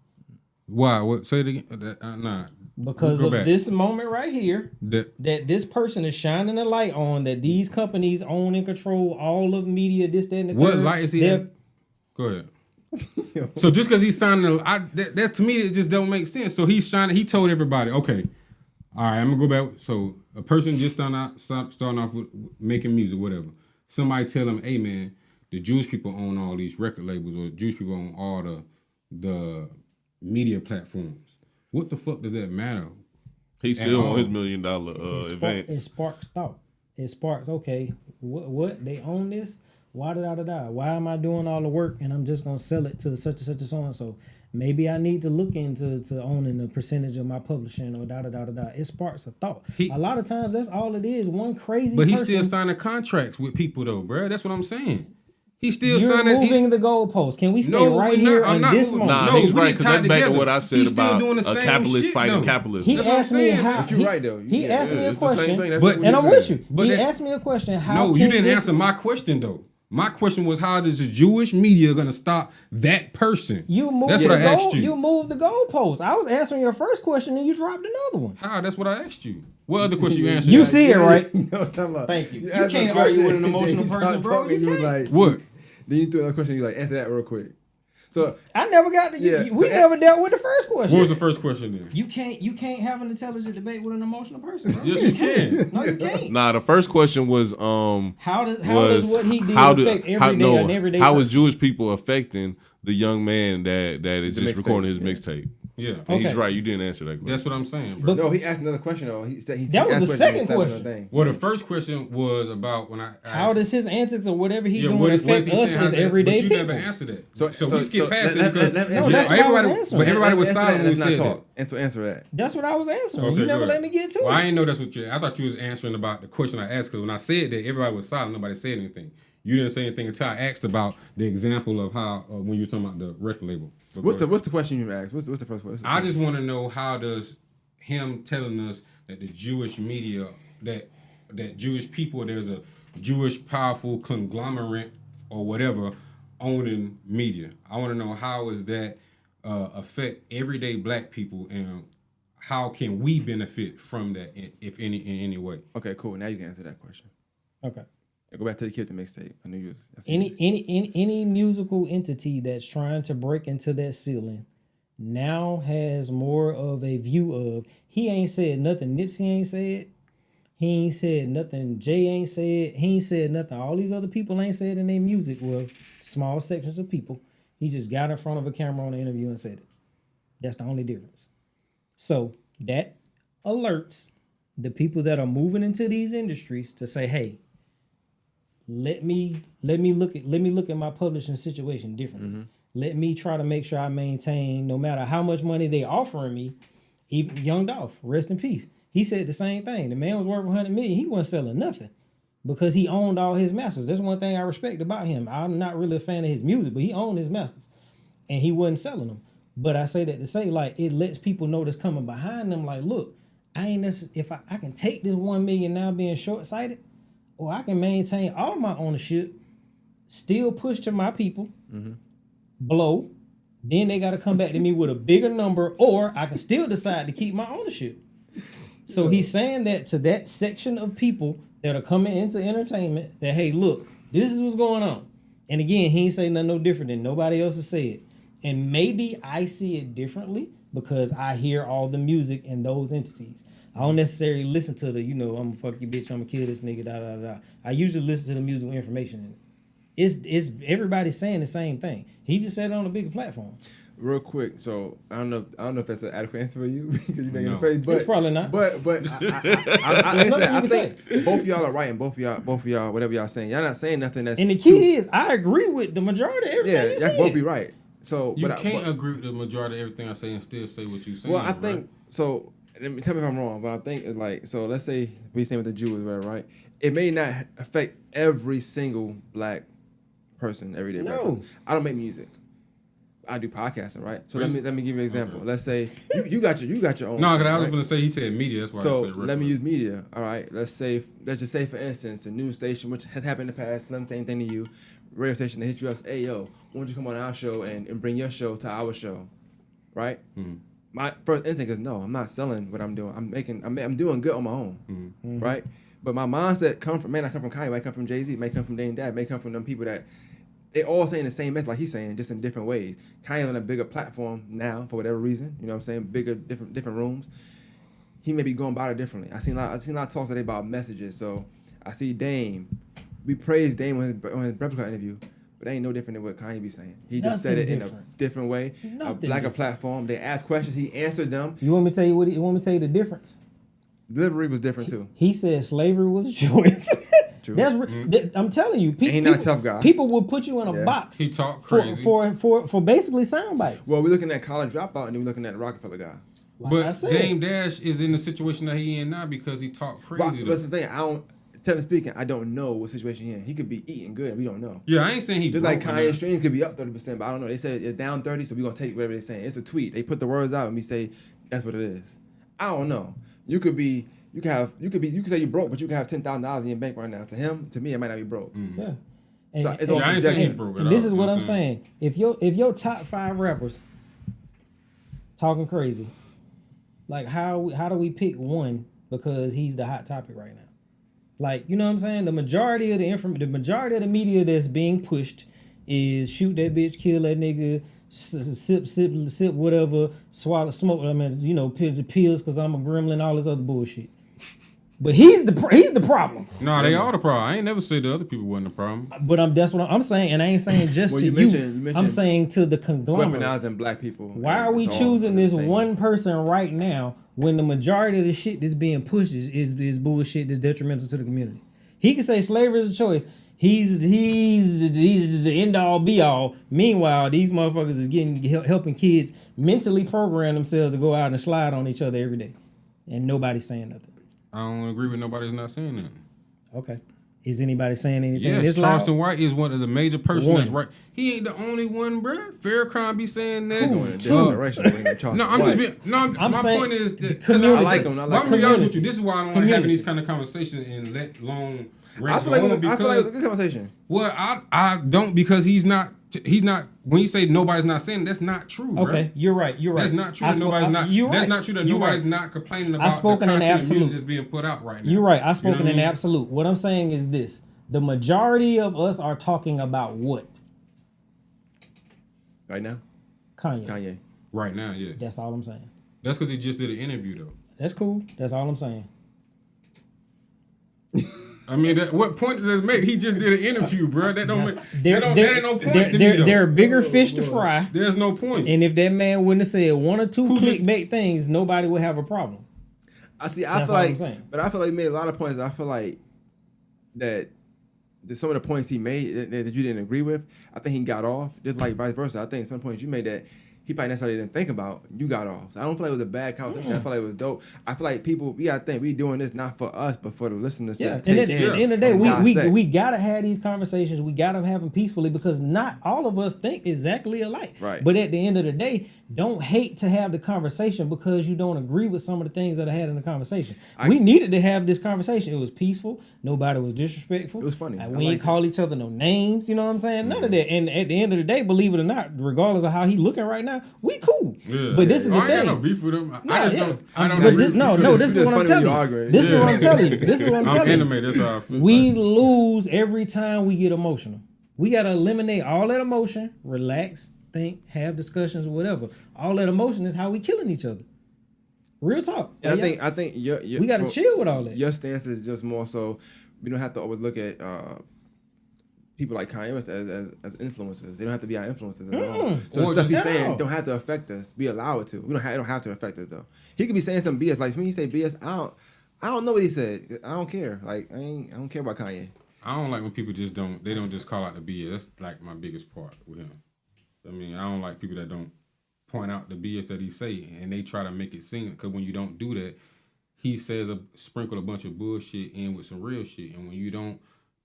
Why? What? Say it again. Nah.
because
Go
of
back.
this moment right here."
That
That this person is shining a light on that these companies own and control all of media, this, that, and the
what
third.
light is he?
They're-
At? Go ahead. So just because he's signing, that to me it just don't make sense. So he's shining. He told everybody, okay, all right, I'm gonna go back. So a person just starting off with making music, whatever. Somebody tell him, hey man, the Jewish people own all these record labels, or the Jewish people own all the media platforms. What the fuck does that matter?
He still
all.
on his $1 million
It
advance.
sparks thought. It sparks, okay, what? They own this? Why da? Why am I doing all the work and I'm just going to sell it to such and such and so and so? Maybe I need to look into owning a percentage of my publishing or da. It sparks a thought. A lot of times that's all it is. One crazy
But he's
person.
still signing contracts with people though, bro. That's what I'm saying. He's still
You're
signing.
moving the goalposts. Can we stay
No,
right
we're not.
here
I'm
on
not
this
moving-
moment?
Nah,
No,
he's
we
right, because
tied
that's back to
together.
what I said
He's still
about
doing the
a
same
capitalist
shit,
fighting
though.
capitalism.
He
That's what I'm
asked me
saying,
how.
but
you're right, though.
He
Yeah,
asked me a
it's the same
question,
thing. That's
But-
what
and
we
I'm
said.
with you.
But
He
that-
asked me a question. How
No,
can
you didn't
this-
answer my question though. My question was, how does the Jewish media gonna stop that person?
You moved
That's
the
what I
goal.
asked you.
You moved the goalpost. I was answering your first question and you dropped another one.
How? That's what I asked you. What other question you answered?
You see it, right?
No, time out.
Thank you. You
asked
can't
a
argue with
question,
an emotional
then you
person,
started
bro.
talking,
You
was
can't.
like,
What?
Then you threw another question. You like answer that real quick. So
I never got to.
Yeah,
We
so-
never dealt with the first question.
What was the first question then?
You can't have an intelligent debate with an emotional person, bro.
Yes, you can.
No, you can't.
Nah, the first question was
How does what he did affect an everyday
how
person?
is Jewish people affecting the young man that is
The
just
mixtape,
recording his
yeah.
mixtape?
Yeah,
And he's
Okay.
right. You didn't answer that question.
that's what I'm saying, bro.
But
no, he asked another question though. He said he
That was
asked
the
question,
second
he stopped
question.
another thing.
Well, the first question was about when I
how
asked,
does his antics or whatever he doing
what is
affect
he
us
saying? How
as
that-
everyday
but you
people?
never answered that.
So-
So
so-
we skip
so
past
let-
it because
let-
No, that's what I was
everybody,
answering.
but everybody was
Answer that,
silent when we
let's
said
not
that.
talk. Answer that.
That's what I was answering.
Okay,
You never
good.
let me get to
Well,
it.
I didn't know that's what you. I thought you was answering about the question I asked. Because when I said that, everybody was silent. Nobody said anything. You didn't say anything until I asked about the example of how when you were talking about the record label. So
What's
go
the question you asked? What's the first question?
I just want to know, how does him telling us that the Jewish media, that Jewish people, there's a Jewish powerful conglomerate or whatever owning media. I want to know, how does that affect everyday black people, and how can we benefit from that, if in any way?
Okay, cool. Now you can answer that question.
Okay.
Yeah, go back to the kid that mixtape. I knew you was
Any musical entity that's trying to break into that ceiling now has more of a view of, he ain't said nothing Nipsey ain't said. He ain't said nothing Jay ain't said. He ain't said nothing all these other people ain't said in their music. Well, small sections of people. He just got in front of a camera on the interview and said it. That's the only difference. So that alerts the people that are moving into these industries to say, hey, let me look at my publishing situation differently.
Mm-hmm.
Let me try to make sure I maintain, no matter how much money they offering me. Even Young Dolph, rest in peace. He said the same thing. The man was worth 100 million. He wasn't selling nothing because he owned all his masters. That's one thing I respect about him. I'm not really a fan of his music, but he owned his masters, and he wasn't selling them. But I say that to say, like, it lets people know that's coming behind them. Like, look, I ain't if I can take this 1 million now being short sighted, or I can maintain all my ownership, still push to my people, blow. Then they got to come back to me with a bigger number, or I can still decide to keep my ownership. So he's saying that to that section of people that are coming into entertainment that, hey, look, this is what's going on. And again, he ain't say nothing no different than nobody else has said. And maybe I see it differently because I hear all the music in those entities. I don't necessarily listen to the, I'm gonna fuck you bitch, I'm gonna kill this nigga, da da da. I usually listen to the music with information in it. It's everybody saying the same thing. He just said it on a bigger platform.
Real quick, so I don't know if that's an adequate answer for you because you're making
No.
a face, but
It's probably not.
But I think both of y'all are right, and both of y'all, whatever y'all saying, y'all not saying nothing that's
And the key is, I agree with the majority of everything you
y'all
said.
both be right. So
You
but
can't agree with the majority of everything I say and still say what you say.
Well, I think so. Tell me if I'm wrong, but I think it's like, so let's say we saying with the Jews, right? It may not affect every single black person every day.
No.
Rapper. I don't make music. I do podcasting, right? So let me give you an example. Okay. Let's say you got your own.
No, because I was
right?
gonna say he said media. That's why.
So
I said
let me use media. All right. Let's just say for instance, the news station, which has happened in the past, let me say anything to you, radio station, they hit you up, hey yo, why don't you come on our show and bring your show to our show, right? Mm-hmm. My first instinct is no, I'm not selling what I'm doing. I'm doing good on my own, mm-hmm. right? But my mindset may not come from Kanye, may come from Jay-Z, may come from Dane Dad, may come from them people that they all saying the same message like he's saying, just in different ways. Kanye's on a bigger platform now for whatever reason, you know what I'm saying? Bigger, different rooms. He may be going about it differently. I seen a lot of talks today about messages. So I see Dame. We praised Dame on his Breakfast Club interview, but it ain't no different than what Kanye be saying. He just said it in a different way, like a platform. They asked questions, he answered them.
You want me to tell you the difference?
Delivery was different too.
He said slavery was a choice.
True.
I'm telling you,
he's not a tough guy.
People will put you in a box.
He talk crazy
for basically sound bites.
Well, we're looking at College Dropout, and then we're looking at the Rockefeller guy.
But Dame Dash is in the situation that he in now because he talk crazy.
But that's the thing. Technically speaking, I don't know what situation he in. He could be eating good, and we don't know.
Yeah, I ain't saying he
just like Kanye streams could be up 30%, but I don't know. They said it's down 30, so we're gonna take whatever they're saying. It's a tweet. They put the words out, and we say that's what it is. I don't know. You could say you're broke, but you could have $10,000 in your bank right now. To him, to me, it might not be broke.
Mm-hmm. Yeah. And,
so it's all
I ain't saying he broke.
And this is what I'm saying. If your top 5 rappers talking crazy, like how do we pick one because he's the hot topic right now? Like, you know what I'm saying? The majority of the media that's being pushed is shoot that bitch, kill that nigga, sip whatever, swallow smoke. I mean, pills because I'm a gremlin, all this other bullshit. But he's the problem.
No, they all the problem. I ain't never said the other people wasn't the problem.
But that's what I'm saying, and I ain't saying just to you. I'm saying to the conglomerate.
Weaponizing black people.
Why are we choosing this one person right now when the majority of the shit that's being pushed is bullshit that's detrimental to the community? He can say slavery is a choice. He's the end all be all. Meanwhile, these motherfuckers is helping kids mentally program themselves to go out and slide on each other every day, and nobody's saying nothing.
I don't agree with nobody's not saying that.
Okay. Is anybody saying anything?
Yes, Charleston White is one of the major persons that's right. He ain't the only one, bro. Farrakhan be saying that. My point is that I like him. I'm gonna be honest with you. This is why I don't like having these kind of conversations and let long.
I feel like it was a good conversation.
Well, I don't because he's not. When you say nobody's not saying, that's not true.
Okay,
bro.
You're right.
That's not true. Nobody's not. That's not true. That nobody's not complaining about the content of music that's being put out right now.
You're right. I've spoken in absolute. What I'm saying is this: the majority of us are talking about what?
Right now,
Kanye.
Right now, yeah.
That's all I'm saying.
That's because he just did an interview, though.
That's cool. That's all I'm saying.
I mean, what point does this make? He just did an interview, bro. That ain't no point to me, though.
There are bigger fish to fry.
There's no point.
And if that man wouldn't have said one or two clickbait things, nobody would have a problem.
I feel like he made a lot of points. I feel like that some of the points he made that you didn't agree with, I think he got off. Just like vice versa, I think some points you made that he probably necessarily didn't think about, you got off. So I don't feel like it was a bad conversation. I feel like it was dope. I feel like people, we gotta think we doing this not for us, but for the listeners.
Yeah,
to
and
take
at the end of the day, we gotta have these conversations. We gotta have them peacefully because not all of us think exactly alike.
Right.
But at the end of the day, don't hate to have the conversation because you don't agree with some of the things that I had in the conversation. We needed to have this conversation. It was peaceful. Nobody was disrespectful.
It was funny.
Like, we ain't call each other no names. You know what I'm saying? None of that. And at the end of the day, believe it or not, regardless of how he looking right now, we cool.
Yeah.
But this is the
I ain't
thing.
got no beef with him.
Nah,
I just
yeah.
don't. I don't.
But
agree.
this is what I'm telling you. This is what I'm telling you. This is what I'm
I'm
telling you.
animated. That's how I feel.
We lose every time we get emotional. We got to eliminate all that emotion, relax, think, have discussions, whatever. All that emotion is how we killing each other. Real talk.
And I think
we got to chill with all that.
Your stance is just more so we don't have to always look at people like Kanye West as influencers. They don't have to be our influencers at all. So the stuff he's saying don't have to affect us. We allow it to. It don't have to affect us though. He could be saying some BS. Like when you say BS, I don't know what he said. I don't care. Like I don't care about Kanye.
I don't like when people just don't. They don't just call out the BS. That's like my biggest part with him. I mean, I don't like people that don't point out the BS that he say and they try to make it seem. Because when you don't do that, he says sprinkle a bunch of bullshit in with some real shit. And when you don't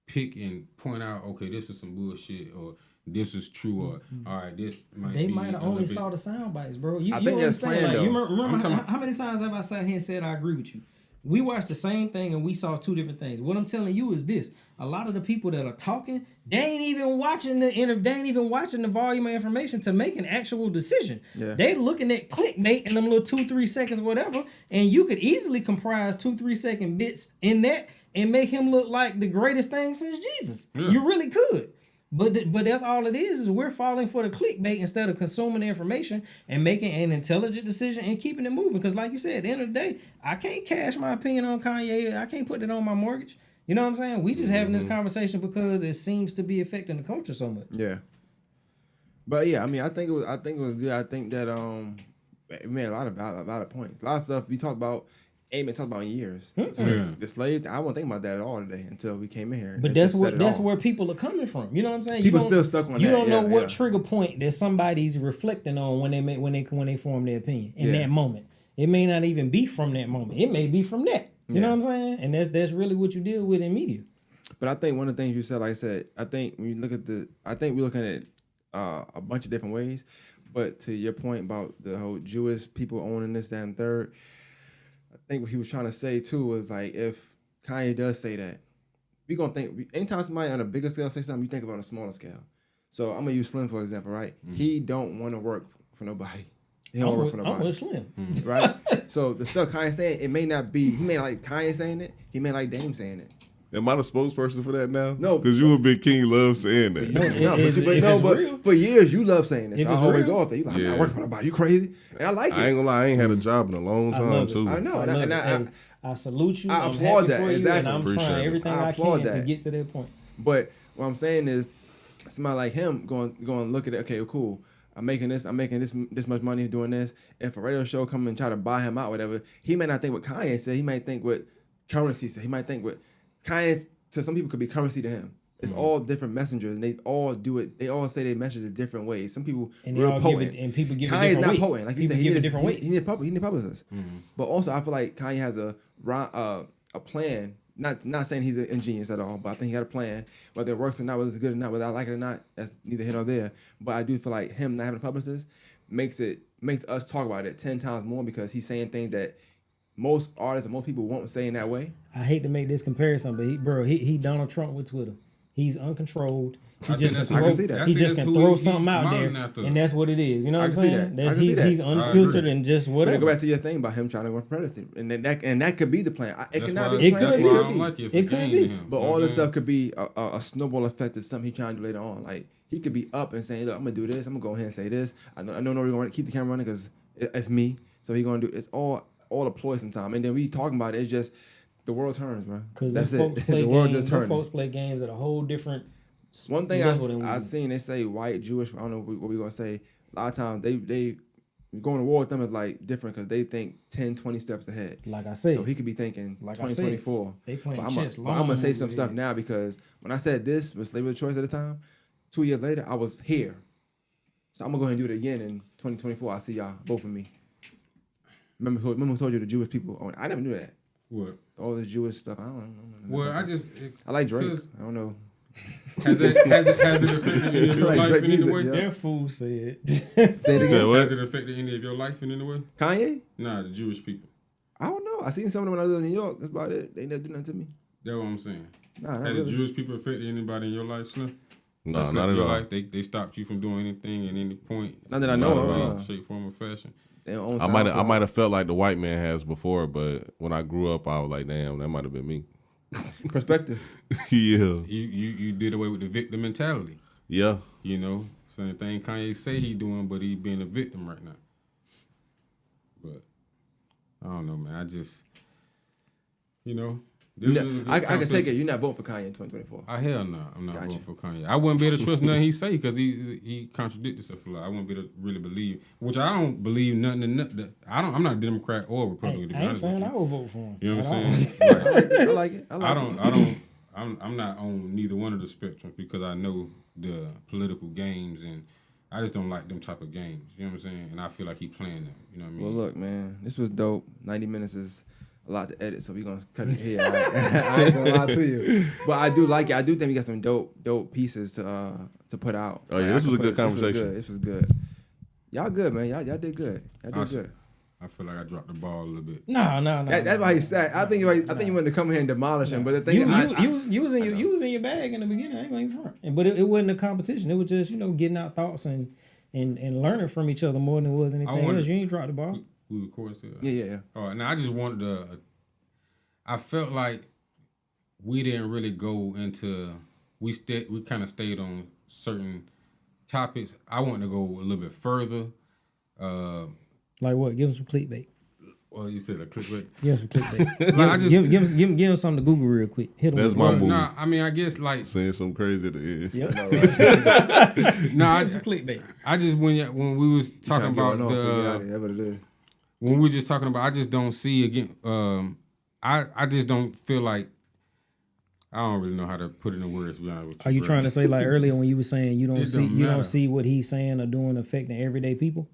pick and point out, okay, this is some bullshit or this is true or all right, this might
They
be
might have only saw the sound bites, bro. You
think that's
understand?
planned,
Like,
though.
you remember how many times have I sat here and said I agree with you? We watched the same thing and we saw two different things. What I'm telling you is this: a lot of the people that are talking, they ain't even watching the volume of information to make an actual decision.
Yeah.
They looking at clickbait in them little 2-3 seconds, whatever, and you could easily comprise 2-3 second bits in that and make him look like the greatest thing since Jesus.
Yeah.
You really could. But that's all it is we're falling for the clickbait instead of consuming the information and making an intelligent decision and keeping it moving. Because like you said, at the end of the day, I can't cash my opinion on Kanye. I can't put it on my mortgage. You know what I'm saying? We just having this conversation because it seems to be affecting the culture so much.
Yeah. But yeah, I mean, I think it was good. I think that it made a lot of points. A lot of stuff we talked about ain't been talked about in years. The slave, I won't think about that at all today until we came in here.
But that's where people are coming from. You know what I'm saying?
People still stuck on
you
that.
You don't know what trigger point that somebody's reflecting on when they form their opinion in that moment. It may not even be from that moment. It may be from that. You know what I'm saying? And that's really what you deal with in media.
But I think one of the things you said, like I said, I think when you look at I think we're looking at it a bunch of different ways. But to your point about the whole Jewish people owning this, that, and third, I think what he was trying to say too was like, if Kanye does say that, we gonna think anytime somebody on a bigger scale say something, you think about on a smaller scale. So I'm gonna use Slim for example, right? He don't want to work for nobody. He don't work for nobody.
I'm with Slim,
right? So the stuff Kanye saying, it may not be. He may like Kanye saying it. He may like Dame saying it.
Am I the spokesperson for that now?
No,
because you a big King love saying that.
But for years you love saying this. So I always go off there. You like, I'm not working for nobody. You crazy? And I like it.
I ain't gonna lie, I ain't had a job in a long time too.
I know.
I salute you.
I
I'm
applaud
happy
that.
for you,
Exactly.
and I'm trying everything I can to get to that point.
But what I'm saying is, somebody like him going look at it. Okay, cool. I'm making this much money doing this. If a radio show come and try to buy him out, whatever, he may not think what Kanye said. He might think what currency said. He might think what Kanye to some people could be currency to him. It's all different messengers, and they all do it. They all say their messages in different ways. Some people
and
real potent,
and people give
Kanye's
it different
not
weight.
potent, like you
people
said.
Give it different weight.
He need publicists. But also, I feel like Kanye has a plan. Not saying he's an ingenious at all, but I think he got a plan. Whether it works or not, whether it's good or not, whether I like it or not, that's neither here nor there. But I do feel like him not having a publicist makes us talk about it 10 times more because he's saying things that most artists and most people won't say in that way.
I hate to make this comparison, but he Donald Trump with Twitter. He's uncontrolled. He just can throw something out there, and that's what it is. You know what I'm saying? He's unfiltered and just whatever.
But go back to your thing about him trying to run for presidency, and that could be the plan. It cannot be
the
the plan.
It could be.
But all this stuff could be a snowball effect of something he's trying to do later on. Like he could be up and saying, "Look, I'm gonna do this. I'm gonna go ahead and say this. I know we're gonna keep the camera running because it's me. So he's gonna do. It's all a ploy sometimes. And then we talking about it. It's just the world turns, bro.
Because
that's it. The world just turns.
Folks play games at a whole different.
One thing I seen, they say white, Jewish. I don't know what we're gonna say. A lot of times they going to war with them is like different because they think 10, 20 steps ahead.
Like I said,
So he could be thinking
like
2024.
they playing
But
chess.
I'm gonna say some stuff now because when I said this was slavery of choice at the time, 2 years later I was here. So I'm gonna go ahead and do it again in 2024. I see y'all, both of me. Remember who told you the Jewish people? Oh, I never knew that.
What?
All this Jewish stuff. I don't know.
Well,
I like Drake. I don't know.
Has it affected any of your
Like
life
Drake
in any
music,
way?
yeah.
Their fool said.
Say it again.
Has it affected any of your life in any way?
Kanye?
Nah, the Jewish people.
I don't know. I seen some of them when I lived in New York. That's about it. They never did nothing to me.
That's what I'm saying.
Nah, not
Has
really.
the Jewish people affected anybody in your life, Slim?
No,
That's
not at
your
all.
life. They stopped you from doing anything at any point.
Not that I know
Not
of,
at all,
no.
shape, form, or fashion.
They don't own
I might have felt like the white man has before, but when I grew up, I was like, damn, that might have been me.
perspective.
Yeah.
You did away with the victim mentality.
Yeah.
You know, same thing Kanye say he doing, but he being a victim right now. But I don't know, man. I just, this was a good
I can take
conversation.
it. You're not voting for Kanye in 2024.
Hell no, I'm not
Gotcha.
voting for Kanye. I wouldn't be able to trust nothing he say because he contradicted himself a lot. I wouldn't be able to really believe, which I don't believe nothing. I'm not a Democrat or Republican. To be
I ain't
honest with
saying
you.
I will vote for him.
You know what I'm
at
saying? Like,
I like it.
I'm not on neither one of the spectrums because I know the political games and I just don't like them type of games. You know what I'm saying? And I feel like he playing them. You know what I mean?
Well, look, man, this was dope. 90 minutes is a lot to edit, so we're gonna cut it here. I ain't gonna lie to you, but I do like it. I do think we got some dope pieces to put out.
Oh, yeah, this was a good conversation.
This was good. Y'all good, man. Y'all did good. Y'all did
Awesome.
good.
I feel like I dropped the ball a little bit.
No.
That's why he said. I think you wanted to come here and demolish him, but the thing
You was in your bag in the beginning. I ain't going front. But it wasn't a competition. It was just getting our thoughts and learning from each other more than it was anything else. You ain't dropped the ball.
We recording still?
Yeah.
All right. Now I just wanted to. I felt like we didn't really go into. We kind of stayed on certain topics. I wanted to go a little bit further.
Like what? Give him some clickbait.
Well, you said a clickbait.
Give him some clickbait.
Like, I just
give him something to Google real quick. Hit him.
That's
with
my
it.
move.
Nah, I mean, I guess like
Saying something crazy at the end.
Yep.
no,
Give him some clickbait.
I just when we was talking about
that's what it is.
when we were just talking about, I just don't see again. I just don't feel like I don't really know how to put it in words. To be honest with you,
Are you
bro.
trying to say like earlier when you were saying you
It
don't
don't matter.
see what he's saying or doing affecting everyday people?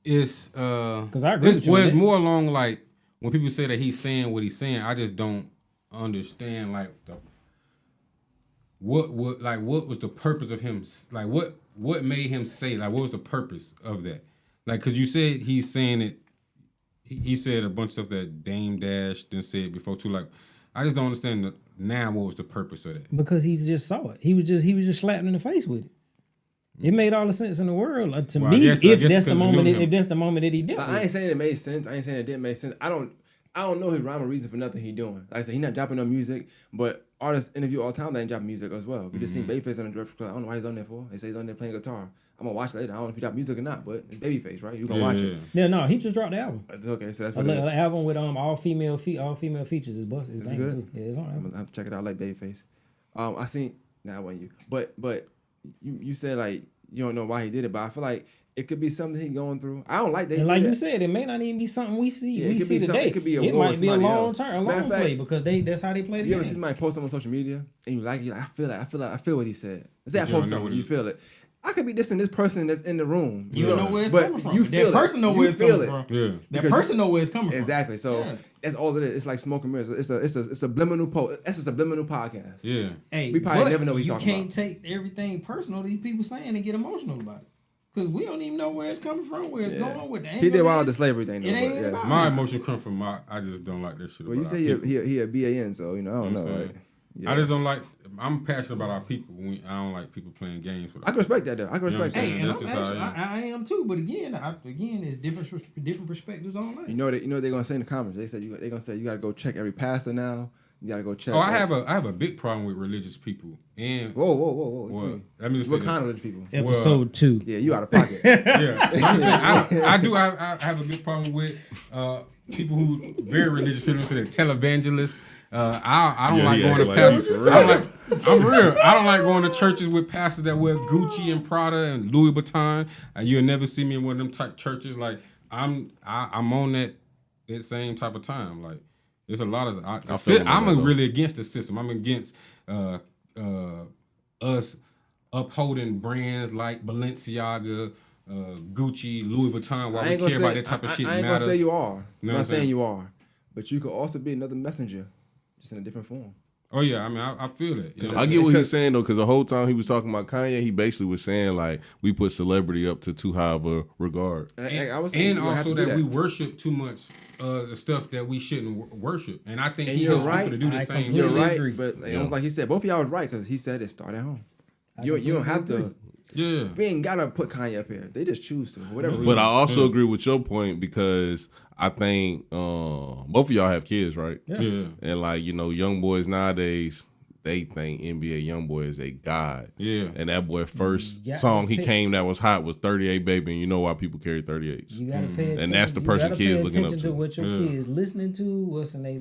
It's
Because I agree with you.
Well,
on
it's
that.
more along like when people say that he's saying what he's saying. I just don't understand like what was the purpose of him? Like what made him say? Like what was the purpose of that? Like because you said he's saying it. He said a bunch of stuff that Dame Dash didn't say it before too. Like I just don't understand now what was the purpose of that.
Because he just saw it. He was just slapped in the face with it. It made all the sense in the world to
Well,
me.
I guess
If that's the
because you
moment,
knew him.
if that's the moment that he did.
I ain't saying it made sense. I ain't saying it didn't make sense. I don't know his rhyme or reason for nothing he doing. Like I said, he not dropping no music, but artists interview all the time. They ain't dropping music as well. We just seen Babyface on the Director's Club. I don't know why he's on there for. They say he's on there playing guitar. I'm gonna watch later. I don't know if he dropped music or not, but it's Babyface, right? You gonna watch it.
Yeah, no, he just dropped the album.
Okay, so that's
A
what it is.
album with all female features is busted. It's
Is it
banging
good?
too. Yeah, it's on.
I'm gonna have to check it out. I like Babyface. I seen. Nah, it wasn't you. But you said like you don't know why he did it, but I feel like it could be something he going through. I don't like that.
And
he
like
did
you
that.
said, it may not even be something we see.
Yeah, it
we
could
see
be something-
today.
it could be a
It
war
might
with
be a
somebody
long
else.
term, a
Matter
long
of fact,
play because that's how they play the
You ever
game.
see somebody post something on social media and you like it? You're like, I feel what he said. Let's say I
But you don't
post
know
something,
what
you
it-
feel it. I could be dissing this person that's in the room.
You don't know where it's
but
coming from.
You
That
feel
person
it.
know
You
where it's
feel
coming
it.
from.
Yeah.
That
Because
person know where it's coming from.
Exactly. So
Yeah.
that's all it is. It's like smoke and mirrors. It's a subliminal That's a subliminal podcast.
Yeah.
Hey,
We probably
but
never know what he's
you
talking
can't
about.
take everything personal these people saying and get emotional about it. Because we don't even know where it's coming from, where it's going with the
He did
angle
wild
it
out the
is.
slavery thing though.
It ain't
but,
even about
My emotion come from I just don't like that shit.
Well, you
about
say
our people.
he a BAN, so I don't
You
know.
know what I'm
Right?
saying?
Yeah.
I just don't like. I'm passionate about our people. I don't like people playing games with us.
I can respect that though. I can
You know
respect
what I'm
that.
Hey, and
That's
I'm
just how
actually,
I
I am too. But again, it's different perspectives on life.
You know what they're gonna say in the comments. They said they're gonna say you gotta go check every pastor now You gotta go check.
Oh, I have a big problem with religious people. And
Whoa.
well, let me just
What
say
kind
that.
of rich people?
Episode 2.
Yeah, you out of pocket.
Yeah, I'm saying, I have a big problem with people who very religious people. So they're televangelists. I don't like going to pastors. I'm real. I don't like going to churches with pastors that wear Gucci and Prada and Louis Vuitton. And you'll never see me in one of them type churches. Like I'm on that same type of time. Like there's a lot of I'm really against the system. I'm against us upholding brands like Balenciaga, Gucci, Louis Vuitton. While we care about that type of shit.
I ain't gonna say you are.
You know
I'm
what
not
I'm
saying
saying?
you are, but you could also be another messenger, just in a different form.
Oh yeah, I mean I feel that. You know?
I get what he's saying though, because the whole time he was talking about Kanye, he basically was saying like we put celebrity up to too high of a regard,
I was saying
and
you don't have
also
to do
that we worship too much stuff that we shouldn't worship. And I think
And
he
you're
helps
right.
people to do the
I
same.
completely
You're right,
agree.
but it was like he said, both of y'all was right because he said it started at home. You don't have to.
Yeah.
We ain't gotta put Kanye up here. They just choose to, for whatever reason.
but I also agree with your point because I think both of y'all have kids, right?
Yeah.
And like young boys nowadays, they think NBA YoungBoy is a god.
Yeah.
And that boy first
Yeah,
song he
pick-
came that was hot was 38 Baby, and you know why people carry 38s.
You gotta pay attention.
And that's the
You
person
gotta
kids
pay
looking up
attention
to.
what your
Yeah.
kids listening to, what's in they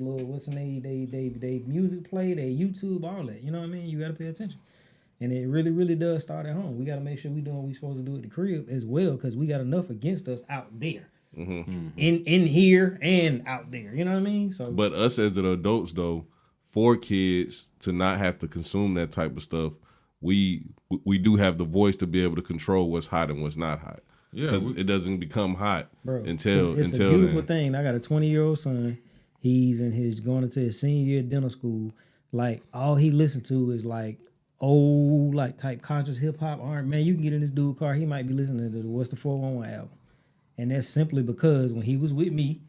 music play, they YouTube, all that. You know what I mean? You gotta pay attention. And it really, really does start at home. We gotta make sure we doing what we supposed to do at the crib as well, because we got enough against us out there. In here and out there. You know what I mean? So
But us as the adults though, for kids to not have to consume that type of stuff, we do have the voice to be able to control what's hot and what's not hot.
Yeah,
Because it doesn't become hot
bro,
until
it's a beautiful
then.
thing. I got a 20-year-old son. He's going into his senior year of dental school. Like all he listened to is like old like type conscious hip hop. All right, man, you can get in this dude's car. He might be listening to the What's the 411 album, and that's simply because when he was with me,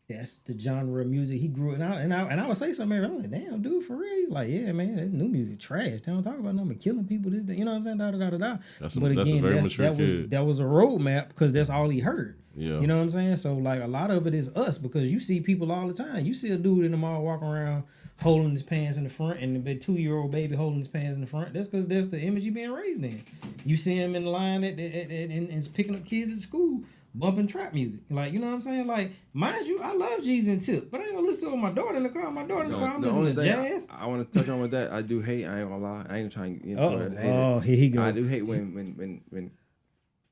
that's the genre of music he grew. And I would say something. I'm like, damn, dude, for real. He's like, yeah, man, that new music trash. They don't talk about nothing but killing people. This, that. You know what I'm saying? Da da da da.
That's a very mature kid.
That was a roadmap because that's all he heard.
Yeah.
You know what I'm saying? So like a lot of it is us because you see people all the time. You see a dude in the mall walking around holding his pants in the front and the 2-year-old baby holding his pants in the front. That's because that's the image he being raised in. You see him in the line and picking up kids at school bumping trap music. Like, you know what I'm saying? Like, mind you, I love Jeezy and Tip, but I ain't gonna listen to it with my daughter in the car. My daughter in the car, I'm listening to jazz.
I want to touch on with that. I do hate. I ain't gonna lie. I ain't trying to get into it. I hate it.
Here he goes.
I do hate when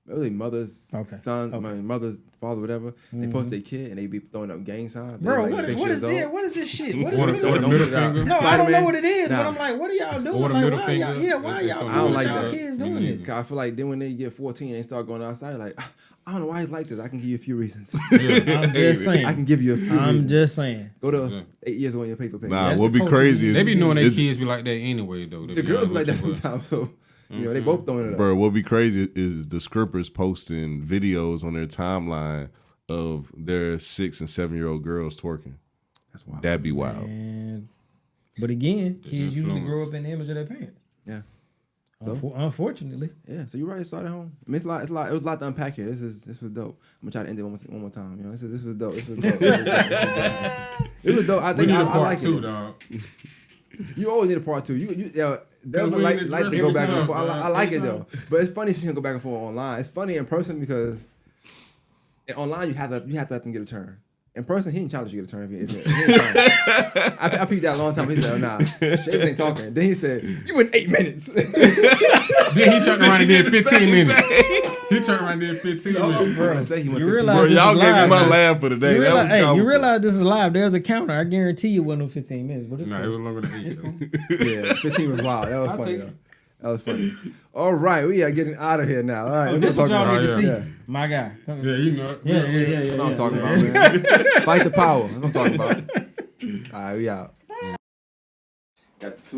really mothers, sons, my mother's father, whatever, they post their kid and they be throwing up gang signs.
Bro,
like
what is this? What is this shit? What is
What
this?
a middle finger.
No, I don't know what it is,
Nah.
but I'm like, what are y'all doing?
Or the
Like,
middle
why
finger.
y'all? Yeah, why y'all?
I don't
why
like
y'all
that.
kids doing this?
I feel like then when they get 14 and they start going outside, like, I don't know why he's like this. I can give you a few reasons.
I'm just saying.
I can give you a few
I'm
reasons.
just saying.
Go to 8 years ago on your paper page.
Nah,
That's
what'd
the
be
culture
crazy
we
is
They be knowing their
is-
kids be like that anyway, though.
The girls be like that sometimes, so they both throwing it up.
Bro, what'd be crazy is the scrippers posting videos on their timeline of their 6 and 7-year-old girls twerking.
That's wild.
That'd be wild.
But again, kids usually
influence.
grow up in the image of their parents.
Yeah.
Unfortunately.
Yeah, so you're right. It started at home. I mean, it's a lot. It was a lot to unpack here. This was dope. I'm gonna try to end it one more time. You know, this was dope. This was dope. It was dope. I
We
think
need
I
a part
like
two,
it.
You
You always need a part two. They'll
we
like
need to
to
dress
go
every
back and
time,
forth. I
man.
like
Every
it though, but it's funny seeing him go back and forth online. It's funny in person because online you have to let them get a turn. In person, he didn't challenge you to get a turn. If he ain't trying. I peeped that a long time. He said, "Nah, Shaves ain't talking." Then he said, "You in 8 minutes."
Then he turned around and did 15 minutes. He turned around and did 15 minutes.
Bro, I say he went
You
15
realize
Bro,
this
y'all
is
gave me
live,
my
man.
laugh for the day.
You
That
realize,
was
hey, you
comical.
realize this is live. There's a counter. I guarantee you wasn't no 15 minutes, but it's
Nah, it
cool.
was longer than 8.
Yeah, 15 was wild. That was
I'll
funny
take
though.
it.
That was funny. All right, we are getting out of here now. All right,
This is what y'all need to see.
Yeah.
My guy.
Yeah, you know.
Yeah.
That's what I'm talking about, man. Fight the power. That's what I'm talking about. All right, we out. Got the two.